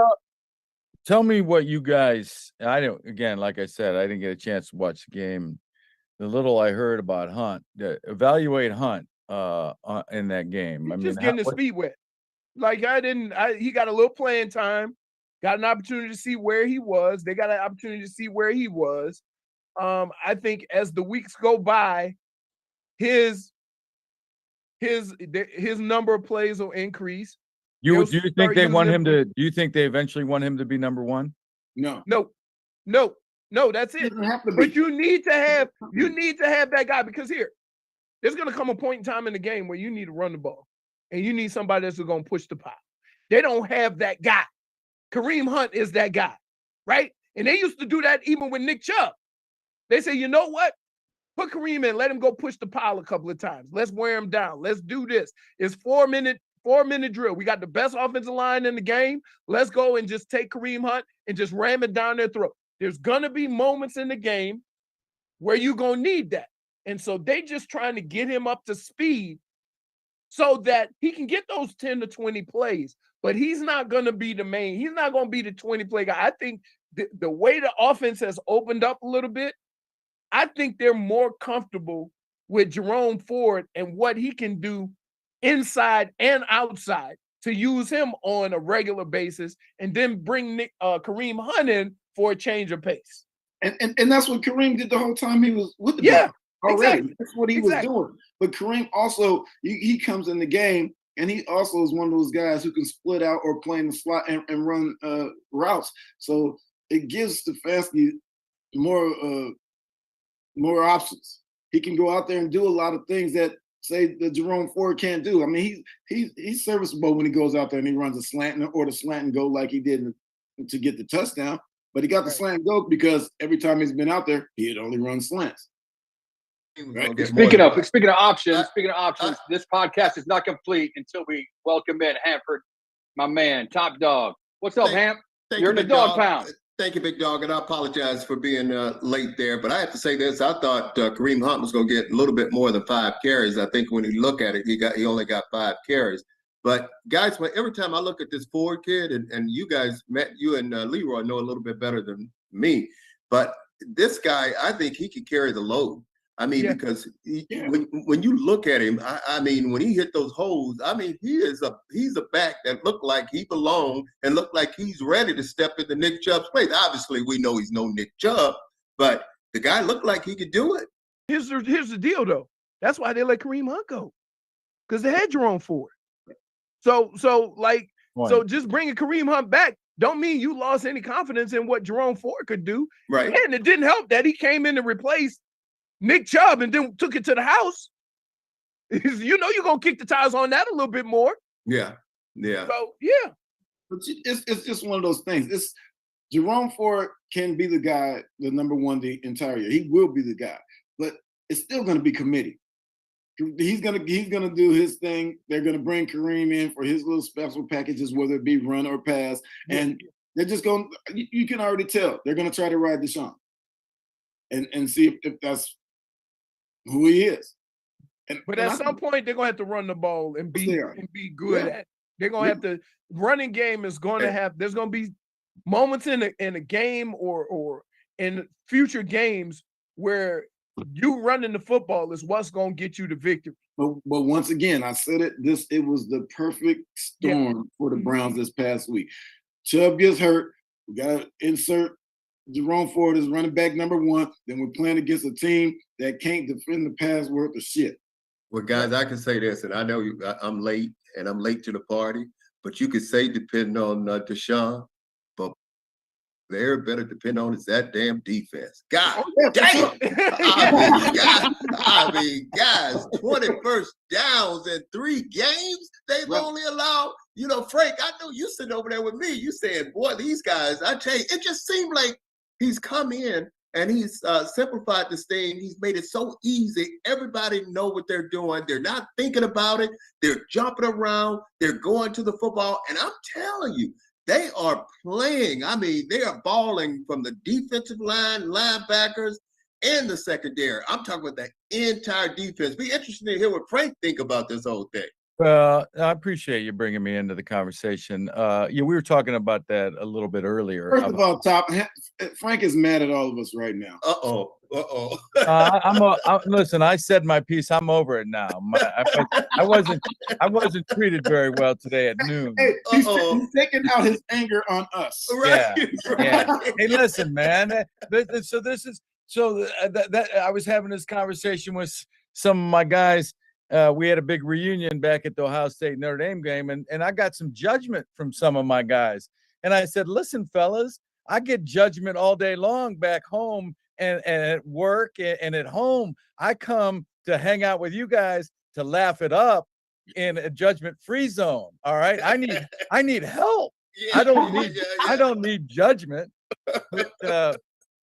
tell me what you guys. Like I said, I didn't get a chance to watch the game. The little I heard about Hunt, evaluate Hunt in that game.
Just getting his feet wet. Like he got a little playing time, got an opportunity to see where he was. They got an opportunity to see where he was. I think as the weeks go by, his number of plays will increase.
Do you think they want him to? Do you think they eventually want him to be number one?
No.
That's it. But you need to have that guy, because here, There's going to come a point in time in the game where you need to run the ball and you need somebody that's going to push the pile. They don't have that guy. Kareem Hunt is that guy, right? And they used to do that even with Nick Chubb. They say, you know what? Put Kareem in, let him go push the pile a couple of times. Let's wear him down. Let's do this. It's 4-minute drill. We got the best offensive line in the game. Let's go and just take Kareem Hunt and just ram it down their throat. There's going to be moments in the game where you're going to need that. And so they just trying to get him up to speed so that he can get those 10 to 20 plays. But he's not going to be the main. He's not going to be the 20-play guy. I think the way the offense has opened up a little bit, I think they're more comfortable with Jerome Ford and what he can do inside and outside to use him on a regular basis and then bring Kareem Hunt in for a change of pace.
And that's what Kareem did the whole time he was with the ball already. Exactly. That's what he was doing. But Kareem also, he comes in the game and he also is one of those guys who can split out or play in the slot and run routes. So it gives Stefanski more options. He can go out there and do a lot of things that say the Jerome Ford can't do. I mean, he's serviceable when he goes out there and he runs a slant or the slant and go like he did to get the touchdown. But he got the slant and go because every time he's been out there, he had only run slants.
Right. Speaking of options, this podcast is not complete until we welcome in Hanford, my man, Top Dog. What's up, Hamp? You're in the dog pound.
Thank you, Big Dog, and I apologize for being late there. But I have to say this: I thought Kareem Hunt was going to get a little bit more than 5 carries. I think when you look at it, he only got 5 carries. But guys, every time I look at this Ford kid, and you guys you and Leroy know a little bit better than me, but this guy, I think he could carry the load. I mean, because when you look at him, I mean, when he hit those holes, I mean, he's a back that looked like he belonged and looked like he's ready to step into Nick Chubb's place. Obviously, we know he's no Nick Chubb, but the guy looked like he could do it.
Here's the deal, though. That's why they let Kareem Hunt go, because they had Jerome Ford. So just bringing Kareem Hunt back don't mean you lost any confidence in what Jerome Ford could do.
Right.
And it didn't help that he came in to replace Nick Chubb and then took it to the house. You know you're going to kick the tires on that a little bit more.
Yeah.
So, yeah.
But it's just one of those things. Jerome Ford can be the guy, the number one the entire year. He will be the guy. But it's still going to be committee. He's gonna do his thing. They're gonna bring Kareem in for his little special packages, whether it be run or pass, and they're just going. You can already tell they're gonna try to ride Deshaun, and see if that's who he is.
But at some point, they're gonna have to run the ball and be good at it. They're gonna have to. Running game is going to have. There's gonna be moments in a game or in future games where you running the football is what's going to get you the victory.
But once again, I said it. It was the perfect storm for the Browns this past week. Chubb gets hurt. We got to insert Jerome Ford as running back number 1. Then we're playing against a team that can't defend the pass worth of shit.
Well, guys, I can say this, and I know I'm late, and I'm late to the party. But you could say, depending on Deshaun, but they're better depend on is that damn defense. God damn! I mean, guys, 21st downs in 3 games. They've only allowed, Frank, I know you sitting over there with me. You saying, boy, these guys, I tell you, it just seemed like he's come in and he's simplified this thing. He's made it so easy. Everybody know what they're doing. They're not thinking about it. They're jumping around. They're going to the football. And I'm telling you, they are playing. I mean, they are balling from the defensive line, linebackers, and the secondary. I'm talking about the entire defense. Be interested to hear what Frank think about this whole thing.
Well, I appreciate you bringing me into the conversation. We were talking about that a little bit earlier.
First of all, Frank is mad at all of us right now.
Listen, I said my piece. I'm over it now. I wasn't treated very well today at noon.
Hey, he's taking out his anger on us.
Right. Yeah. Hey, listen, man. I was having this conversation with some of my guys. We had a big reunion back at the Ohio State Notre Dame game, and I got some judgment from some of my guys. And I said, listen, fellas, I get judgment all day long back home and at work and at home. I come to hang out with you guys to laugh it up in a judgment-free zone. All right. I need help.
Yeah,
I don't need
yeah,
I don't need judgment.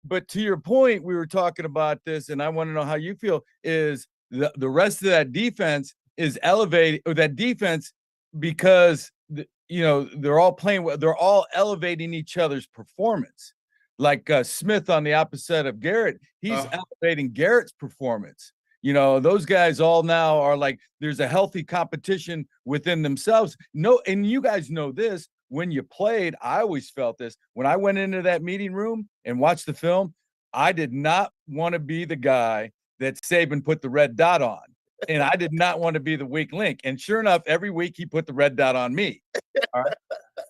But to your point, we were talking about this, and I want to know how you feel. Is the rest of that defense is elevating, or that defense, because they're all playing, they're all elevating each other's performance. Like Smith on the opposite of Garrett, he's elevating Garrett's performance. Those guys all now are like, there's a healthy competition within themselves. No, and you guys know this. When you played, I always felt this. When I went into that meeting room and watched the film, I did not want to be the guy that Saban put the red dot on. And I did not want to be the weak link. And sure enough, every week he put the red dot on me. All right.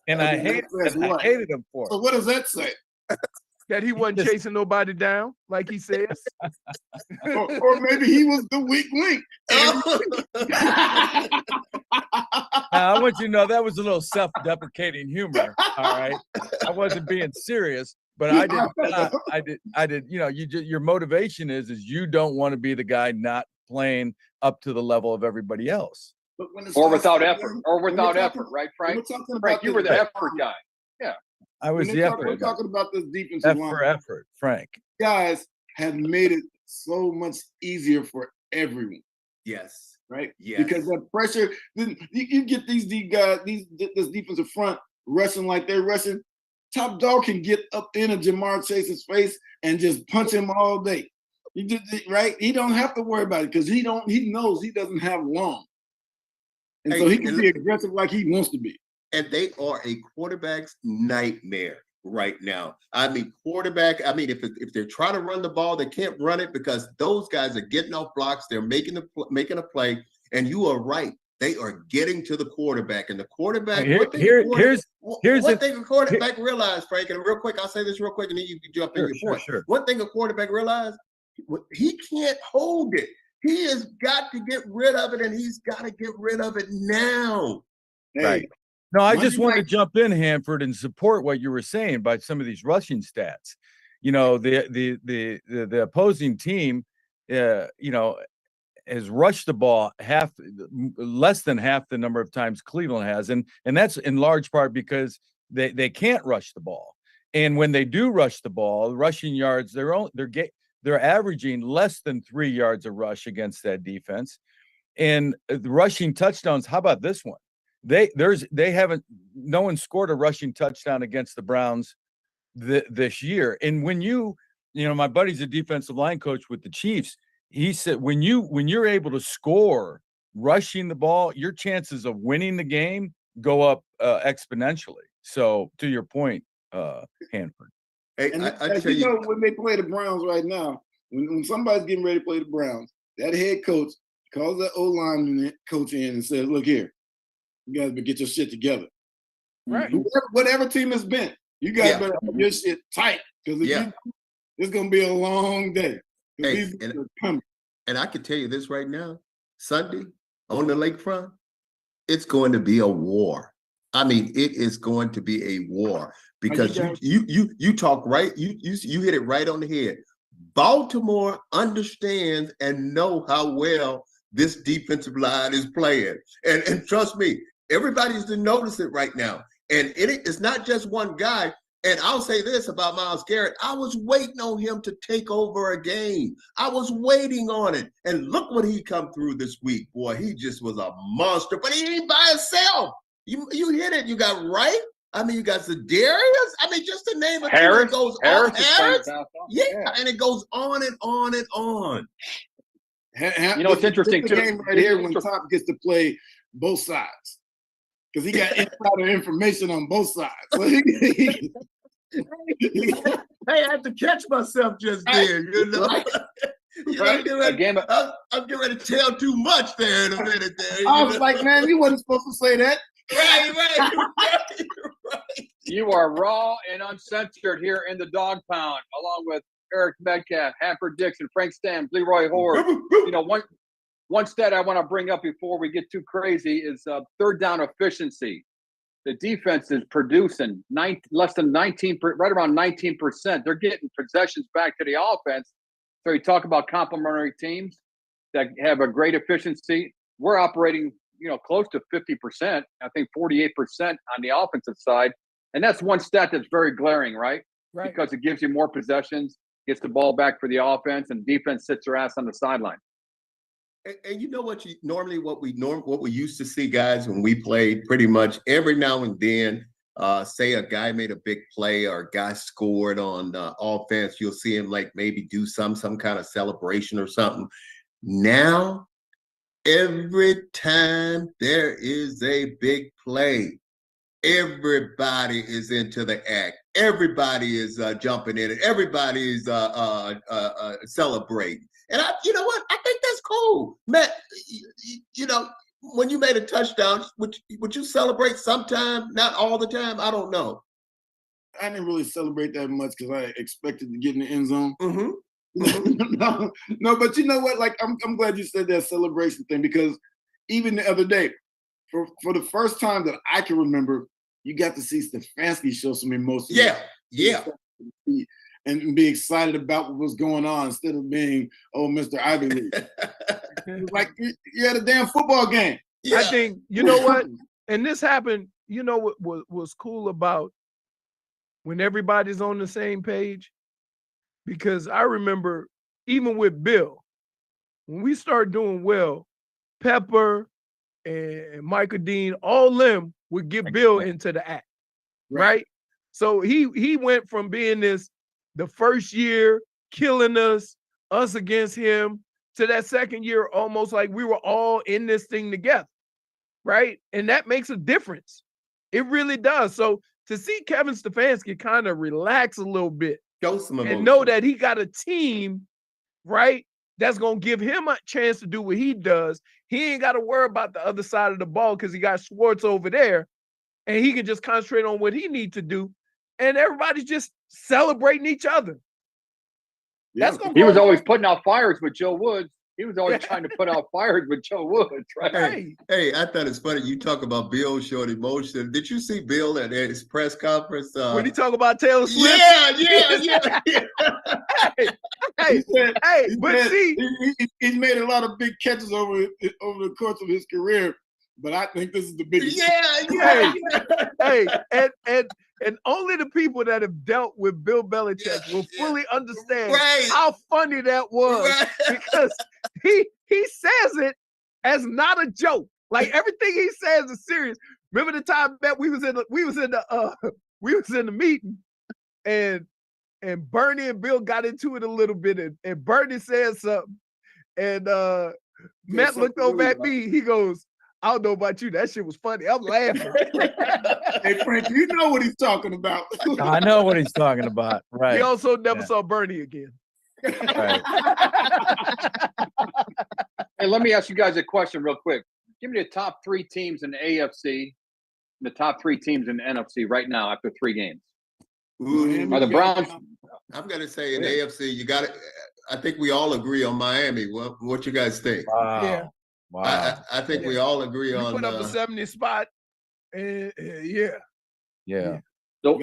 And I hated him for it.
So what does that say?
That he wasn't chasing nobody down, like he says.
or maybe he was the weak link.
I want you to know that was a little self-deprecating humor. All right. I wasn't being serious, but I did. Your motivation is you don't want to be the guy not playing up to the level of everybody else.
Or without effort, right, Frank? Frank, you were the effort guy. Yeah.
I was the effort.
We're talking about this defensive line.
Effort, Frank.
Guys have made it so much easier for everyone.
Yes.
Right?
Yes.
Because that pressure, you get these guys, this defensive front rushing like they're rushing. Top dog can get up in a Jamar Chase's face and just punch him all day. Right? He don't have to worry about it because he knows he doesn't have long. And so he can be aggressive like he wants to be.
And they are a quarterback's nightmare right now. If they're trying to run the ball, they can't run it because those guys are getting off blocks. They're making a play. And you are right. They are getting to the quarterback. And the quarterback,
here's
one thing a quarterback realized, Frank, and real quick, I'll say this real quick, and then you can jump in your point.
Sure.
One thing a quarterback realized, he can't hold it. He has got to get rid of it, and he's got to get rid of it now.
Right. No, I just want to jump in, Hanford, and support what you were saying about some of these rushing stats. The opposing team, has rushed the ball less than half the number of times Cleveland has, and that's in large part because they can't rush the ball. And when they do rush the ball, rushing yards, they're averaging less than 3 yards a rush against that defense. And the rushing touchdowns, how about this one? No one scored a rushing touchdown against the Browns this year. And when my buddy's a defensive line coach with the Chiefs, he said when you're able to score rushing the ball, your chances of winning the game go up exponentially. So to your point, Hanford.
Hey,
and
I tell you,
when they play the Browns right now, when somebody's getting ready to play the Browns, that head coach calls that O-line coach in and says, "Look here, you guys better get your shit together."
Right.
Whatever team it's been, you guys better have your shit tight because it's gonna be a long day.
Hey, and I can tell you this right now, Sunday on the lakefront, it's going to be a war. I mean, it is going to be a war because you talk right, you hit it right on the head. Baltimore understands and know how well this defensive line is playing. And trust me, everybody's to notice it right now. And it's not just one guy. And I'll say this about Myles Garrett. I was waiting on him to take over a game. I was waiting on it. And look what he come through this week. Boy, he just was a monster. But he ain't by himself. You hit it. You got Wright. I mean, you got Za'Darius. I mean, just to name it.
Harris.
Goes
Harris.
Yeah, and it goes on and on and on.
It's interesting too.
Game right here when Top gets to play both sides because he got insider information on both sides. So
I had to catch myself just there. I'm getting ready to tell too much there in a minute. There,
I was like, man, you wasn't supposed to say that.
Right.
You are raw and uncensored here in the Dog Pound, along with Eric Metcalf, Hanford Dixon, Frank Stamps, Leroy Horde. One stat I want to bring up before we get too crazy is third down efficiency. The defense is producing less than 19%, right around 19%. They're getting possessions back to the offense. So you talk about complementary teams. that have a great efficiency. We're operating, close to 50%. I think 48% on the offensive side, and that's one stat that's very glaring, right?
Right.
Because it gives you more possessions, gets the ball back for the offense, and defense sits their ass on the sideline.
And you know what? What we used to see, guys, when we played, pretty much every now and then, say a guy made a big play or a guy scored on offense, you'll see him like maybe do some kind of celebration or something. Now, every time there is a big play, everybody is into the act. Everybody is jumping in it. Everybody is celebrating. And you know what? I think that's cool, Matt. When you made a touchdown, would you celebrate sometime? Not all the time. I don't know.
I didn't really celebrate that much because I expected to get in the end zone.
Mm-hmm.
No, but you know what? Like, I'm glad you said that celebration thing, because even the other day, for the first time that I can remember, you got to see Stefanski show some emotion.
Yeah.
And be excited about what was going on instead of being, Mr. Ivy League. Like, you're at a damn football game.
Yeah. I think, you know what? And this happened, what was cool about when everybody's on the same page? Because I remember even with Bill, when we started doing well, Pepper and Michael Dean, all them would get Bill into the act, right? So he went from being the first year killing us against him, to that second year almost like we were all in this thing together, right? And that makes a difference. It really does. So to see Kevin Stefanski kind of relax a little bit and know that he got a team, right, that's going to give him a chance to do what he does. He ain't got to worry about the other side of the ball because he got Schwartz over there, and he can just concentrate on what he needs to do. And everybody's just celebrating each other.
Yeah. He was always putting out fires with Joe Woods. He was always trying to put out fires with Joe Woods, right?
Hey, I thought it's funny you talk about Bill showing emotion. Did you see Bill at his press conference?
When he talk about Taylor Swift?
Yeah.
He's made a lot of big catches over the course of his career, but I think this is the biggest.
And only the people that have dealt with Bill Belichick will fully understand how funny that was, because he says it as not a joke. Like, everything he says is serious. Remember the time that we was in the meeting, and Bernie and Bill got into it a little bit, and Bernie said something, and Matt looked over at me. He goes, "I don't know about you. That shit was funny." I'm laughing.
Hey, Frank, you know what he's talking about.
I know what he's talking about. Right.
He also never saw Bernie again.
Right.
Hey, let me ask you guys a question real quick. Give me the top 3 teams in the AFC, and the top 3 teams in the NFC right now after 3 games. Are the Browns?
I'm going to say in the AFC, you got it. I think we all agree on Miami. What you guys think?
Wow.
Yeah.
Wow.
I think we all agree on.
Put up a 70 spot. Yeah.
So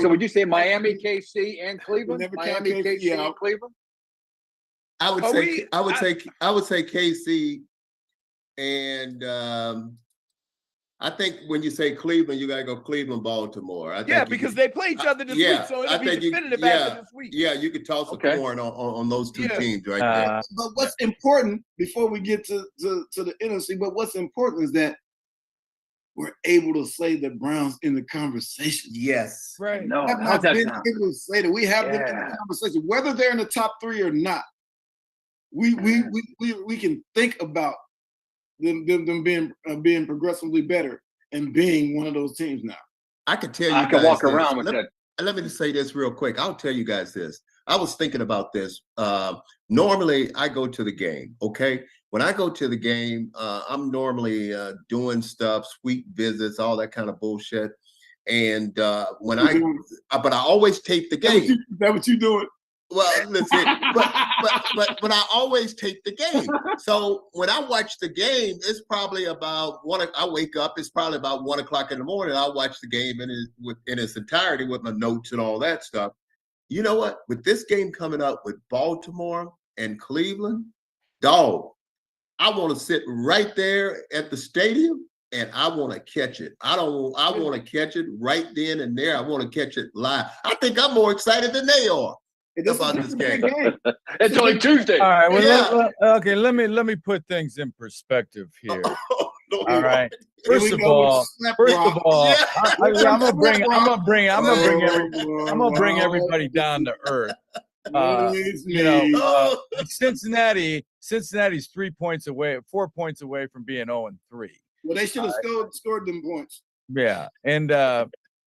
would you say Miami, KC, and Cleveland? Miami, KC, and Cleveland.
I would say KC, and I think when you say Cleveland, you gotta go Cleveland, Baltimore.
Because they play each other this week, so it'll be definitive after this week.
Yeah, you could toss a coin on those 2 teams right there.
But what's important before we get to the NFC, but what's important is that we're able to say the Browns in the conversation.
Yes.
Right.
No,
I've not been able to say that we have them in the conversation, whether they're in the top 3 or not. We can think about them being progressively better and being one of those teams now.
I can tell you.
I can walk around with that.
Let me just say this real quick. I'll tell you guys this. I was thinking about this. Normally, I go to the game. Okay, when I go to the game, I'm normally doing stuff, suite visits, all that kind of bullshit. And but I always tape the game.
Is that what you doing?
Well, listen, but I always tape the game. So when I watch the game, it's probably about I wake up. It's probably about 1 o'clock in the morning. I watch the game in its entirety with my notes and all that stuff. You know what? With this game coming up with Baltimore and Cleveland, dog, I want to sit right there at the stadium and I want to catch it. I want to catch it right then and there. I want to catch it live. I think I'm more excited than they are about this game.
It's only Tuesday.
All right. Well, okay. Let me put things in perspective here. All right. First of all,
Yeah.
I'm gonna bring everybody down to earth. Cincinnati's 4 points away from being 0-3.
Well, they should have scored them points.
Yeah, and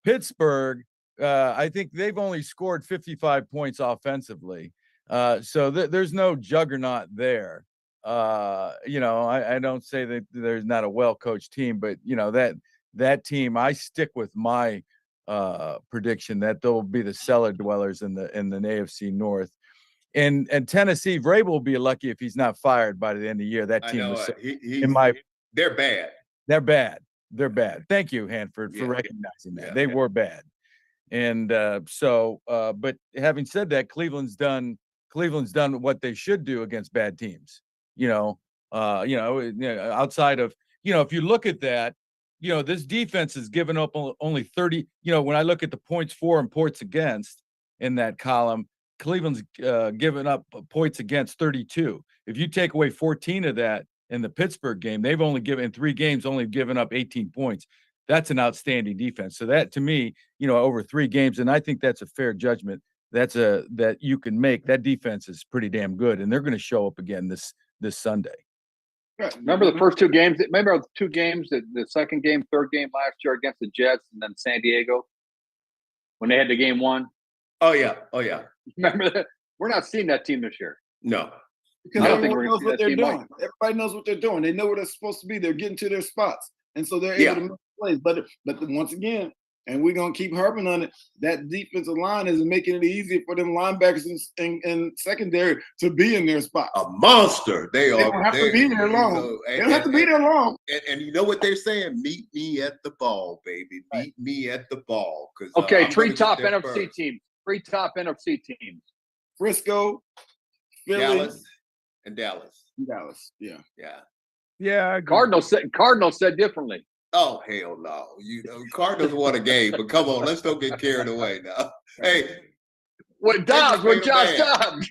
Pittsburgh, I think they've only scored 55 points offensively. So there's no juggernaut there. I don't say that there's not a well-coached team, but that team, I stick with my prediction that they'll be the cellar dwellers in the AFC North. And Tennessee, Vrabel will be lucky if he's not fired by the end of the year. That team
they're bad.
They're bad. They're bad. Thank you, Hanford, for recognizing that. They were bad. And but having said that, Cleveland's done what they should do against bad teams. Outside of, if you look at that, this defense has given up only 30. When I look at the points for and points against in that column, Cleveland's given up points against 32. If you take away 14 of that in the Pittsburgh game, they've only given in 3 games, only given up 18 points. That's an outstanding defense. So that, to me, over 3 games, and I think that's a fair judgment. That you can make. That defense is pretty damn good, and they're going to show up again this Sunday.
Remember the first 2 games? Remember the 2 games, the second game, third game last year against the Jets and then San Diego when they had the game 1?
Oh, yeah.
Remember that? We're not seeing that team this year.
No.
Because everyone knows what they're doing. Everybody knows what they're doing. They know where they're supposed to be. They're getting to their spots. And so they're able to make plays. But once again, and we're going to keep harping on it, that defensive line is making it easy for them linebackers and secondary to be in their spot.
A monster. They are.
They don't have to be there long. They don't have to be there long.
And you know what they're saying? Meet me at the ball, baby. Meet me at the ball.
Okay, 3 top NFC teams. 3 top NFC teams.
Frisco, Philly,
Dallas.
Yeah.
Yeah.
Cardinals said differently.
Oh, hell no. Cardinals won a game, but come on, let's don't get carried away now. Hey.
What Dobbs? What Josh Dobbs?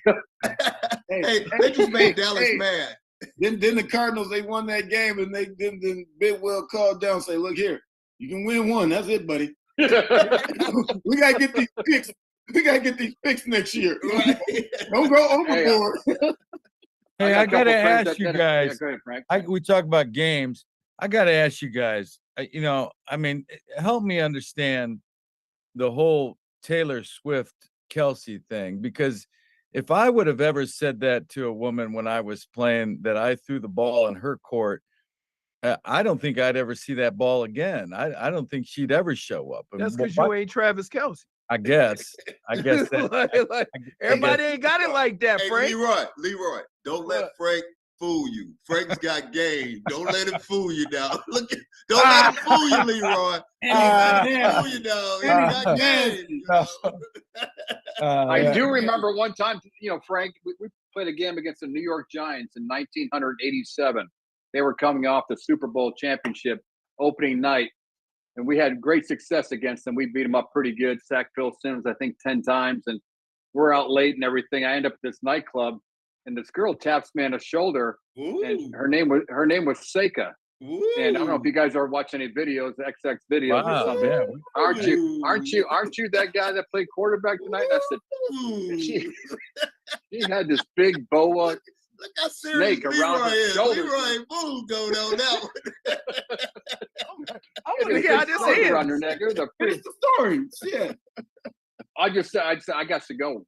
Hey, they just made Dallas mad.
Then the Cardinals, they won that game, and then Bidwell called down and say, look here, you can win 1. That's it, buddy. We got to get these picks. We got to get these picks next year. Right. Don't go overboard.
Hey, I got to ask you guys. Go ahead, Frank. We talk about games. I got to ask you guys, help me understand the whole Taylor Swift Kelsey thing, because if I would have ever said that to a woman when I was playing, that I threw the ball in her court, I don't think I'd ever see that ball again. I don't think she'd ever show up.
That's because you ain't Travis Kelsey.
I guess that.
Everybody ain't got it like that, Frank.
Leroy, don't let Frank fool you. Frank's got game. Don't let him fool you now. Don't let him fool you, Leroy. Fool you now. He got game.
I do remember one time, Frank, we played a game against the New York Giants in 1987. They were coming off the Super Bowl championship opening night, and we had great success against them. We beat them up pretty good. Sacked Phil Simmons, I think, 10 times, and we're out late and everything. I end up at this nightclub, and this girl taps me on the shoulder.
Ooh.
And her name was Seika.
Ooh.
And I don't know if you guys are watching any videos, XX videos or something. Yeah. Aren't you that guy that played quarterback tonight? And I said, she had this big boa snake around her shoulder.
Leroy, move, go down that one.
I want to hear how this is.
Around her neck. It was
Finish the story. Yeah.
I just said, I got to go.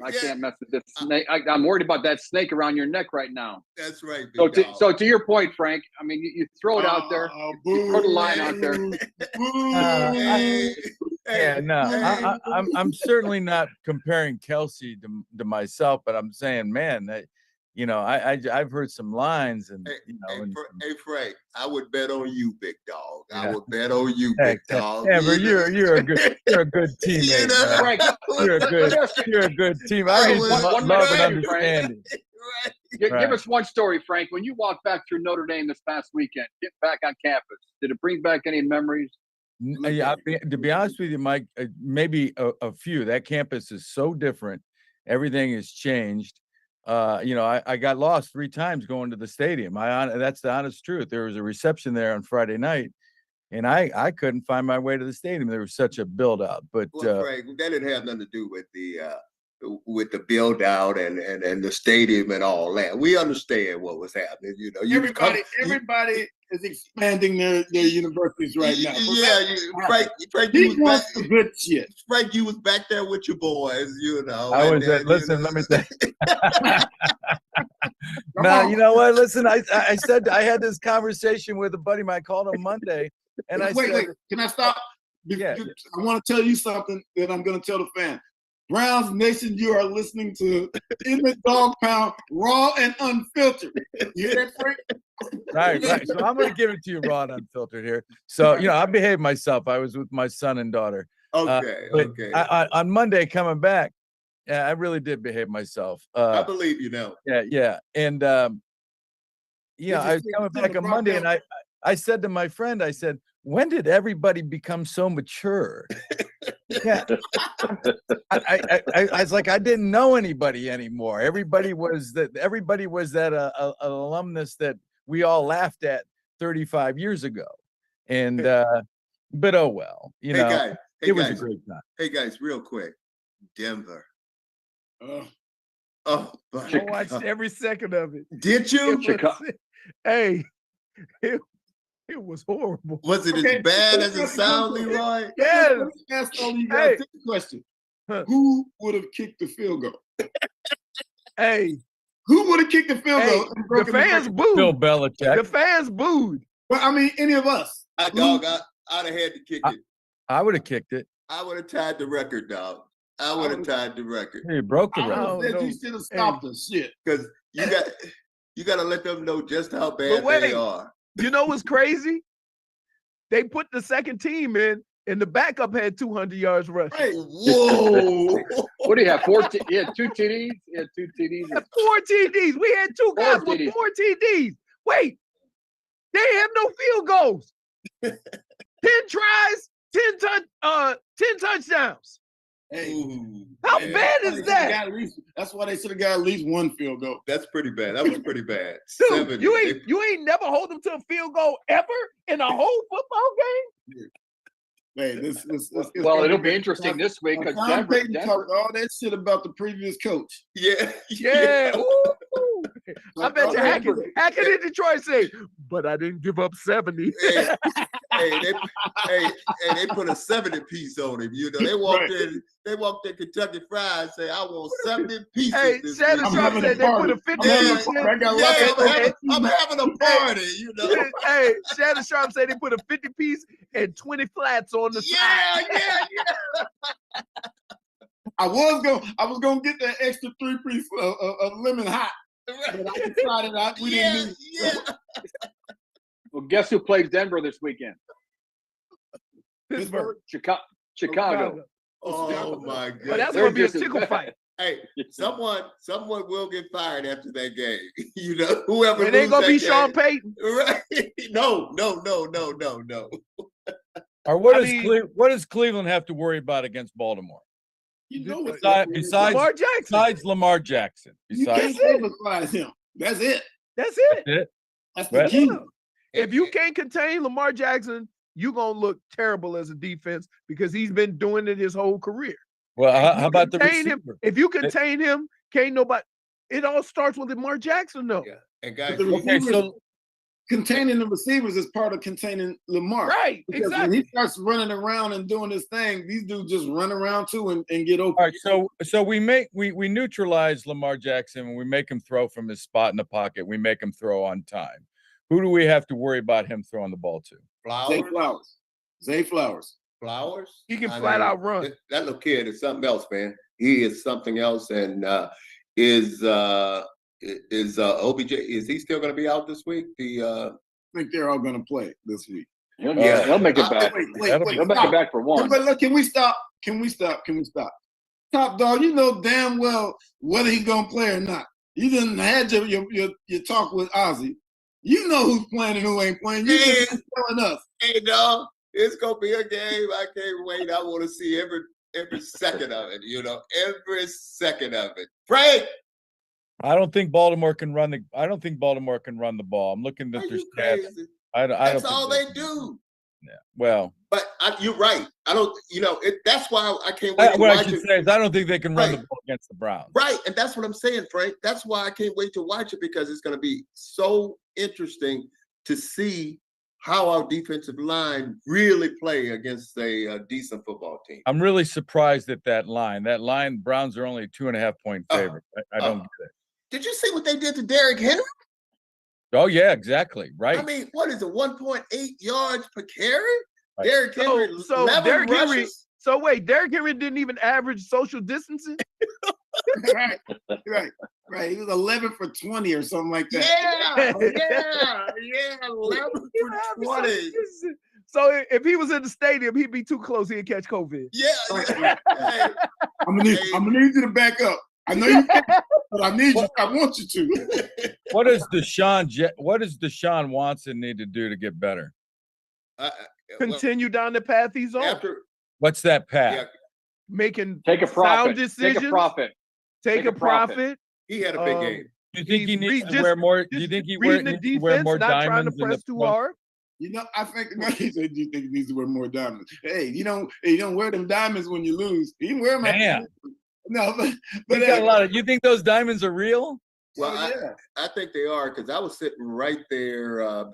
I can't mess with this snake. I'm worried about that snake around your neck right now.
That's right.
So to your point, Frank, you throw it out there, you put a line out there.
I'm certainly not comparing Kelsey to myself, but I'm saying, man, that I've heard some lines and
hey Frank, I would bet on you, big dog. I would bet on you, big dog.
Yeah, but you're a good teammate. Frank, you're a good team. I need some love and understanding.
Give us one story, Frank. When you walked back through Notre Dame this past weekend, get back on campus, did it bring back any memories?
Yeah, to be honest with you, Mike, maybe a few. That campus is so different. Everything has changed. I got lost 3 times going to the stadium. That's the honest truth. There was a reception there on Friday night, and I couldn't find my way to the stadium. There was such a build out. But
Frank, that didn't have nothing to do with the build out and the stadium and all that. We understand what was happening.
Everybody is expanding their universities right now.
Yeah, Frank,
he wants the good shit.
Frank, you was back there with your boys,
I was listen, let me tell you. Now, you know what? Listen, I said I had this conversation with a buddy of mine. I called him Monday, and
wait, can I stop?
Yeah.
I want to tell you something that I'm going to tell the fan. Browns Nation, you are listening to In the Dog Pound, raw and unfiltered. You hear that, Frank?
Right. So I'm going to give it to you raw and unfiltered here. So, I behaved myself. I was with my son and daughter.
Okay.
On Monday coming back, I really did behave myself.
I believe you know.
Yeah. And, I was coming back on Monday, and I said to my friend, I said, when did everybody become so mature? Yeah. I was like, I didn't know anybody anymore. Everybody was that alumnus that we all laughed at 35 years ago. And but oh well, it was a great time.
Hey guys, real quick. Denver.
I watched every second of it.
Did you?
Hey, it was horrible.
Was it as bad as it sounded, Leroy?
Yes.
Ask all you guys this question. Who would have kicked the field goal?
Hey.
Who would have kicked the field goal?
The fans booed.
Bill Belichick.
The fans booed.
Well, I mean, any of us.
I'd have had to kick it.
I would have kicked it.
I would have tied the record, dog. I would have tied the record.
You broke the record.
You should have stopped the shit.
Because you got to let them know just how bad they are.
You know what's crazy? They put the second team in, and the backup had 200 yards rushing.
Hey, whoa!
What do you have? 2 TDs? Yeah, 2 TDs.
4 TDs. We had 2 guys with 4 TDs. Wait, they have no field goals. 10 tries, 10 touchdowns.
Hey,
how bad is that?
That's why they should have got at least 1 field goal.
That's pretty bad. That was pretty bad.
Dude, you ain't never hold them to a field goal ever in a whole football game.
Hey,
well, it'll be interesting this week because Denver
talked all that shit about the previous coach.
Yeah.
Ooh. I bet you Hackett in Detroit say, but I didn't give up 70.
They put a 70 piece on him. They walked in Kentucky Fried and say, I want 70 pieces.
Hey, Shannon Sharp said they put a 50 piece.
I'm having a party,
Hey, Shannon Sharp said they put a 50 piece and 20 flats on the side.
Yeah.
I was gonna get that extra 3-piece of lemon hot. But I decided we didn't need it.
Well, guess who plays Denver this weekend?
Pittsburgh.
Chicago.
Oh my God.
But that's gonna be a tickle fight.
Hey, someone will get fired after that game. Whoever.
It ain't gonna be Sean Payton.
Right? No.
Or what does Cleveland have to worry about against Baltimore? Besides
Lamar Jackson.
Besides Lamar Jackson.
You can't stabilize him. That's it.
That's it.
That's the key.
If you can't contain Lamar Jackson, you're gonna look terrible as a defense because he's been doing it his whole career.
Well, how about the receiver?
If you contain him, can't nobody. It all starts with Lamar Jackson, though.
Yeah. And guys,
containing the receivers is part of containing Lamar.
Right,
because
exactly.
when he starts running around and doing his thing, these dudes just run around too and get open.
All right, so we neutralize Lamar Jackson when we make him throw from his spot in the pocket. We make him throw on time. Who do we have to worry about him throwing the ball to?
Zay Flowers.
Flowers?
He can flat out run.
That little kid is something else, man. He is something else. And is OBJ, is he still going to be out this week?
I think they're all going to play this week.
He'll make it back. He'll make it back for one.
But look, can we stop? Top dog, you know damn well whether he's going to play or not. You done had your talk with Ozzy. You know who's playing and who ain't playing. You just telling us.
Hey, dog, it's gonna be a game. I can't wait. I want to see every second of it. Every second of it. Frank.
I don't think Baltimore can run the ball. I'm looking at their stats.
That's all they do.
Yeah. Well,
but you're right. I don't. That's why I can't wait to
what
watch
I should
it.
say is I don't think they can run the ball against the Browns.
Right, and that's what I'm saying, Frank. That's why I can't wait to watch it, because it's going to be so interesting to see how our defensive line really play against a decent football team.
I'm really surprised at that line. That line, Browns are only a 2.5-point favorite. I don't get it.
Did you see what they did to Derrick Henry?
Oh, yeah, exactly. Right.
I mean, what is it, 1.8 yards per carry?
Right.
Derrick Henry,
so Derrick
rushes.
Henry. So wait, Derrick Henry didn't even average social distancing?
Right. He was 11 for 20 or something like that.
Yeah, 11 for 20.
So if he was in the stadium, he'd be too close. He'd catch COVID.
Yeah.
Hey, I'm gonna need you to back up. I know you can, but I want you to.
What does Deshaun Watson need to do to get better?
Continue down the path he's on.
What's that path?
Take
a profit.
Take a profit.
He had a big game.
Do you think he needs to wear more? Do you think he needs to wear more
not
diamonds?
Trying to press too hard.
I think he said, "Do you think he needs to wear more diamonds?" Hey, you don't wear them diamonds when you lose. You can wear them.
Damn.
No,
but got a lot of. You think those diamonds are real?
Well, I think they are, because I was sitting right there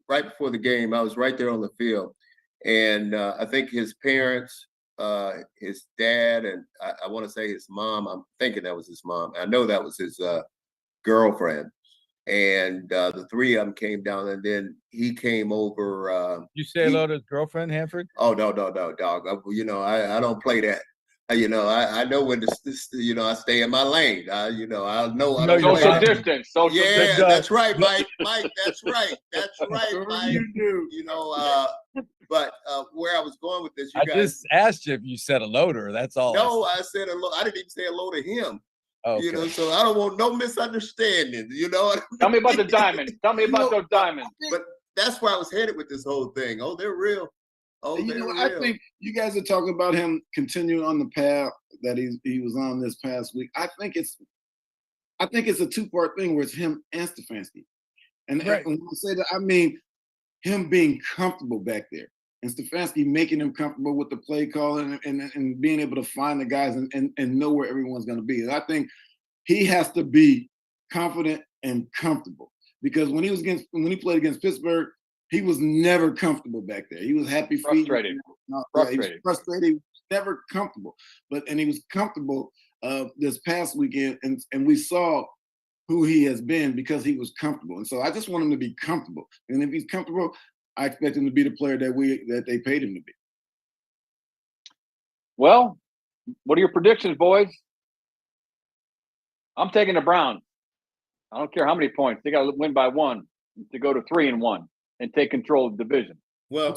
right before the game. I was right there on the field, and I think his parents, his dad, and I want to say his mom. I'm thinking that was his mom. I know that was his girlfriend, and the three of them came down, and then he came over.
You say hello to his girlfriend, Hanford?
Oh no, dog. I don't play that. I know when I stay in my lane. I know.
Social distance.
Yeah, that's right, Mike. That's right, Mike.
You do.
But where I was going with this,
I just asked you if you said hello to her. That's all.
No, I said hello. I didn't even say hello to him.
Okay.
So I don't want no misunderstanding.
Tell me about the diamonds. Tell me about those diamonds.
But that's where I was headed with this whole thing. Oh, they're real. Oh,
I think you guys are talking about him continuing on the path that he was on this past week. I think it's a two-part thing where it's him and Stefanski. And when I say that, I mean him being comfortable back there and Stefanski making him comfortable with the play calling and being able to find the guys and know where everyone's going to be. And I think he has to be confident and comfortable, because when he played against Pittsburgh, he was never comfortable back there. He was happy feet.
Frustrated.
He was frustrated. He was never comfortable. And he was comfortable this past weekend, and we saw who he has been because he was comfortable. And so I just want him to be comfortable. And if he's comfortable, I expect him to be the player that they paid him to be.
Well, what are your predictions, boys? I'm taking the Browns. I don't care how many points. They got to win by 1 to go to 3-1. And take control of the division.
Well,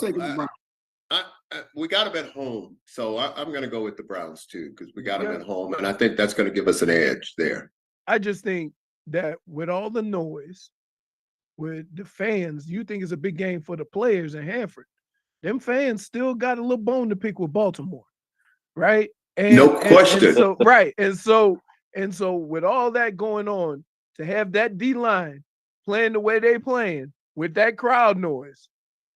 we got them at home, so I'm going to go with the Browns too, because we got them at home, and I think that's going to give us an edge there.
I just think that with all the noise, with the fans, you think it's a big game for the players in Hanford. Them fans still got a little bone to pick with Baltimore, right?
No question.
And so with all that going on, to have that D line playing the way they playing, with that crowd noise,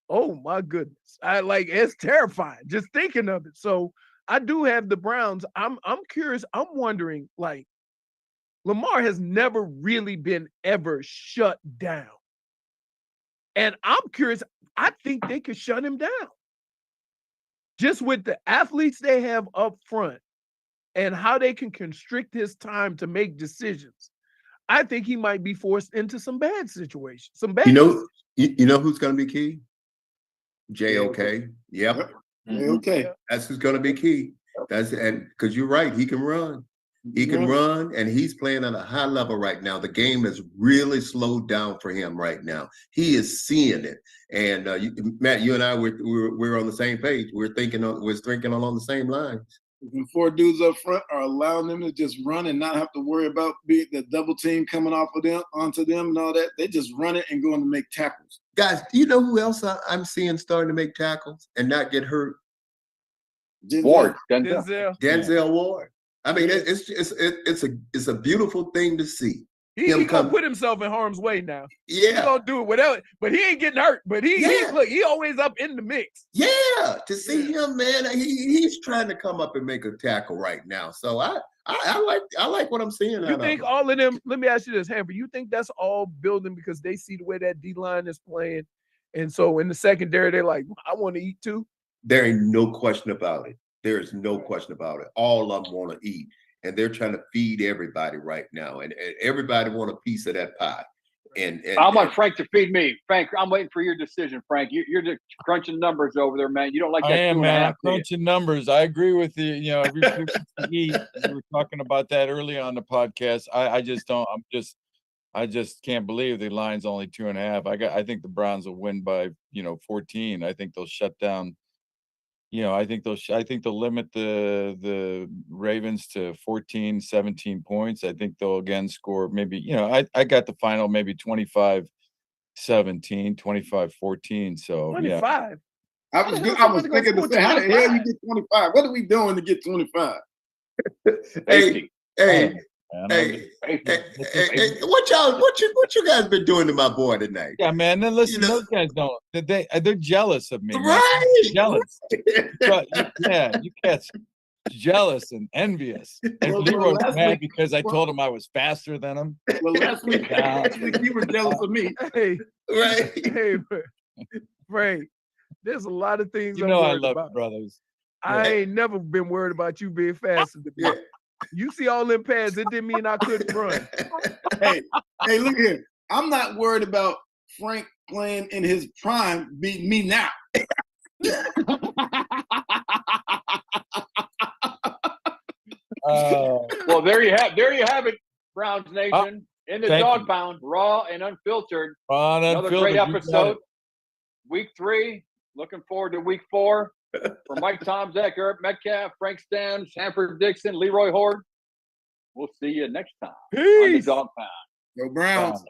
oh my goodness. It's terrifying just thinking of it. So I do have the Browns. I'm curious. I'm wondering, Lamar has never really been ever shut down. And I'm curious, I think they could shut him down. Just with the athletes they have up front and how they can constrict his time to make decisions. I think he might be forced into some bad situations.
You know who's going to be key? JOK. Yep.
Okay.
That's who's going to be key. Because you're right, he can run. He can run, and he's playing at a high level right now. The game has really slowed down for him right now. He is seeing it. And Matt, you and I, we're on the same page. We're thinking along the same lines.
When 4 dudes up front are allowing them to just run and not have to worry about the double team coming off of them onto them and all that. They just run it and going to make tackles.
Guys, do you know who else I'm seeing starting to make tackles and not get hurt?
Ward,
Denzel.
Ward. I mean, it's a beautiful thing to see.
He gonna put himself in harm's way now.
Yeah,
he gonna do it whatever, but he ain't getting hurt. But he always up in the mix.
Yeah, to see him, man, he's trying to come up and make a tackle right now. So I like what I'm seeing.
You think all of them? Let me ask you this, Hamper. You think that's all building because they see the way that D line is playing, and so in the secondary they're like, I want to eat too.
There ain't no question about it. There is no question about it. All of them want to eat. And they're trying to feed everybody right now, and everybody want a piece of that pie. And
I want Frank to feed me. Frank, I'm waiting for your decision, Frank. You're just crunching numbers over there, man. You don't like that.
I am, man. I'm crunching numbers. I agree with you. You know, every we were talking about that early on the podcast. I just don't. I just can't believe the line's only 2.5. I think the Browns will win by 14. I think they'll shut down. I think they'll limit the Ravens to 14, 17 points. I think they'll again score maybe, I got the final maybe 25-17, 25-14. So
25.
Yeah. I was thinking the same. How the hell you get 25? What are we doing to get 25?
Hey, what you guys been doing to my boy tonight?
Yeah, man. Then listen, those guys don't. They're jealous of me.
Right?
Jealous. You guys jealous and envious. And Leroy's mad because I told him I was faster than him.
Well, last week you were jealous of me.
Hey,
right?
Hey, Frank. There's a lot of things
I love
about.
brothers.
I ain't never been worried about you being faster than me.
Yeah.
You see all them pads, it didn't mean I couldn't run.
Hey, look here. I'm not worried about Frank playing in his prime beating me now.
Well, there you have it, Browns Nation. In the dog pound, raw and unfiltered. Another great episode. Week 3. Looking forward to week 4. For Mike Tomczak, Eric Metcalf, Frank Stam, Sanford Dixon, Leroy Horde. We'll see you next time on the Dog Pound.
Go Browns.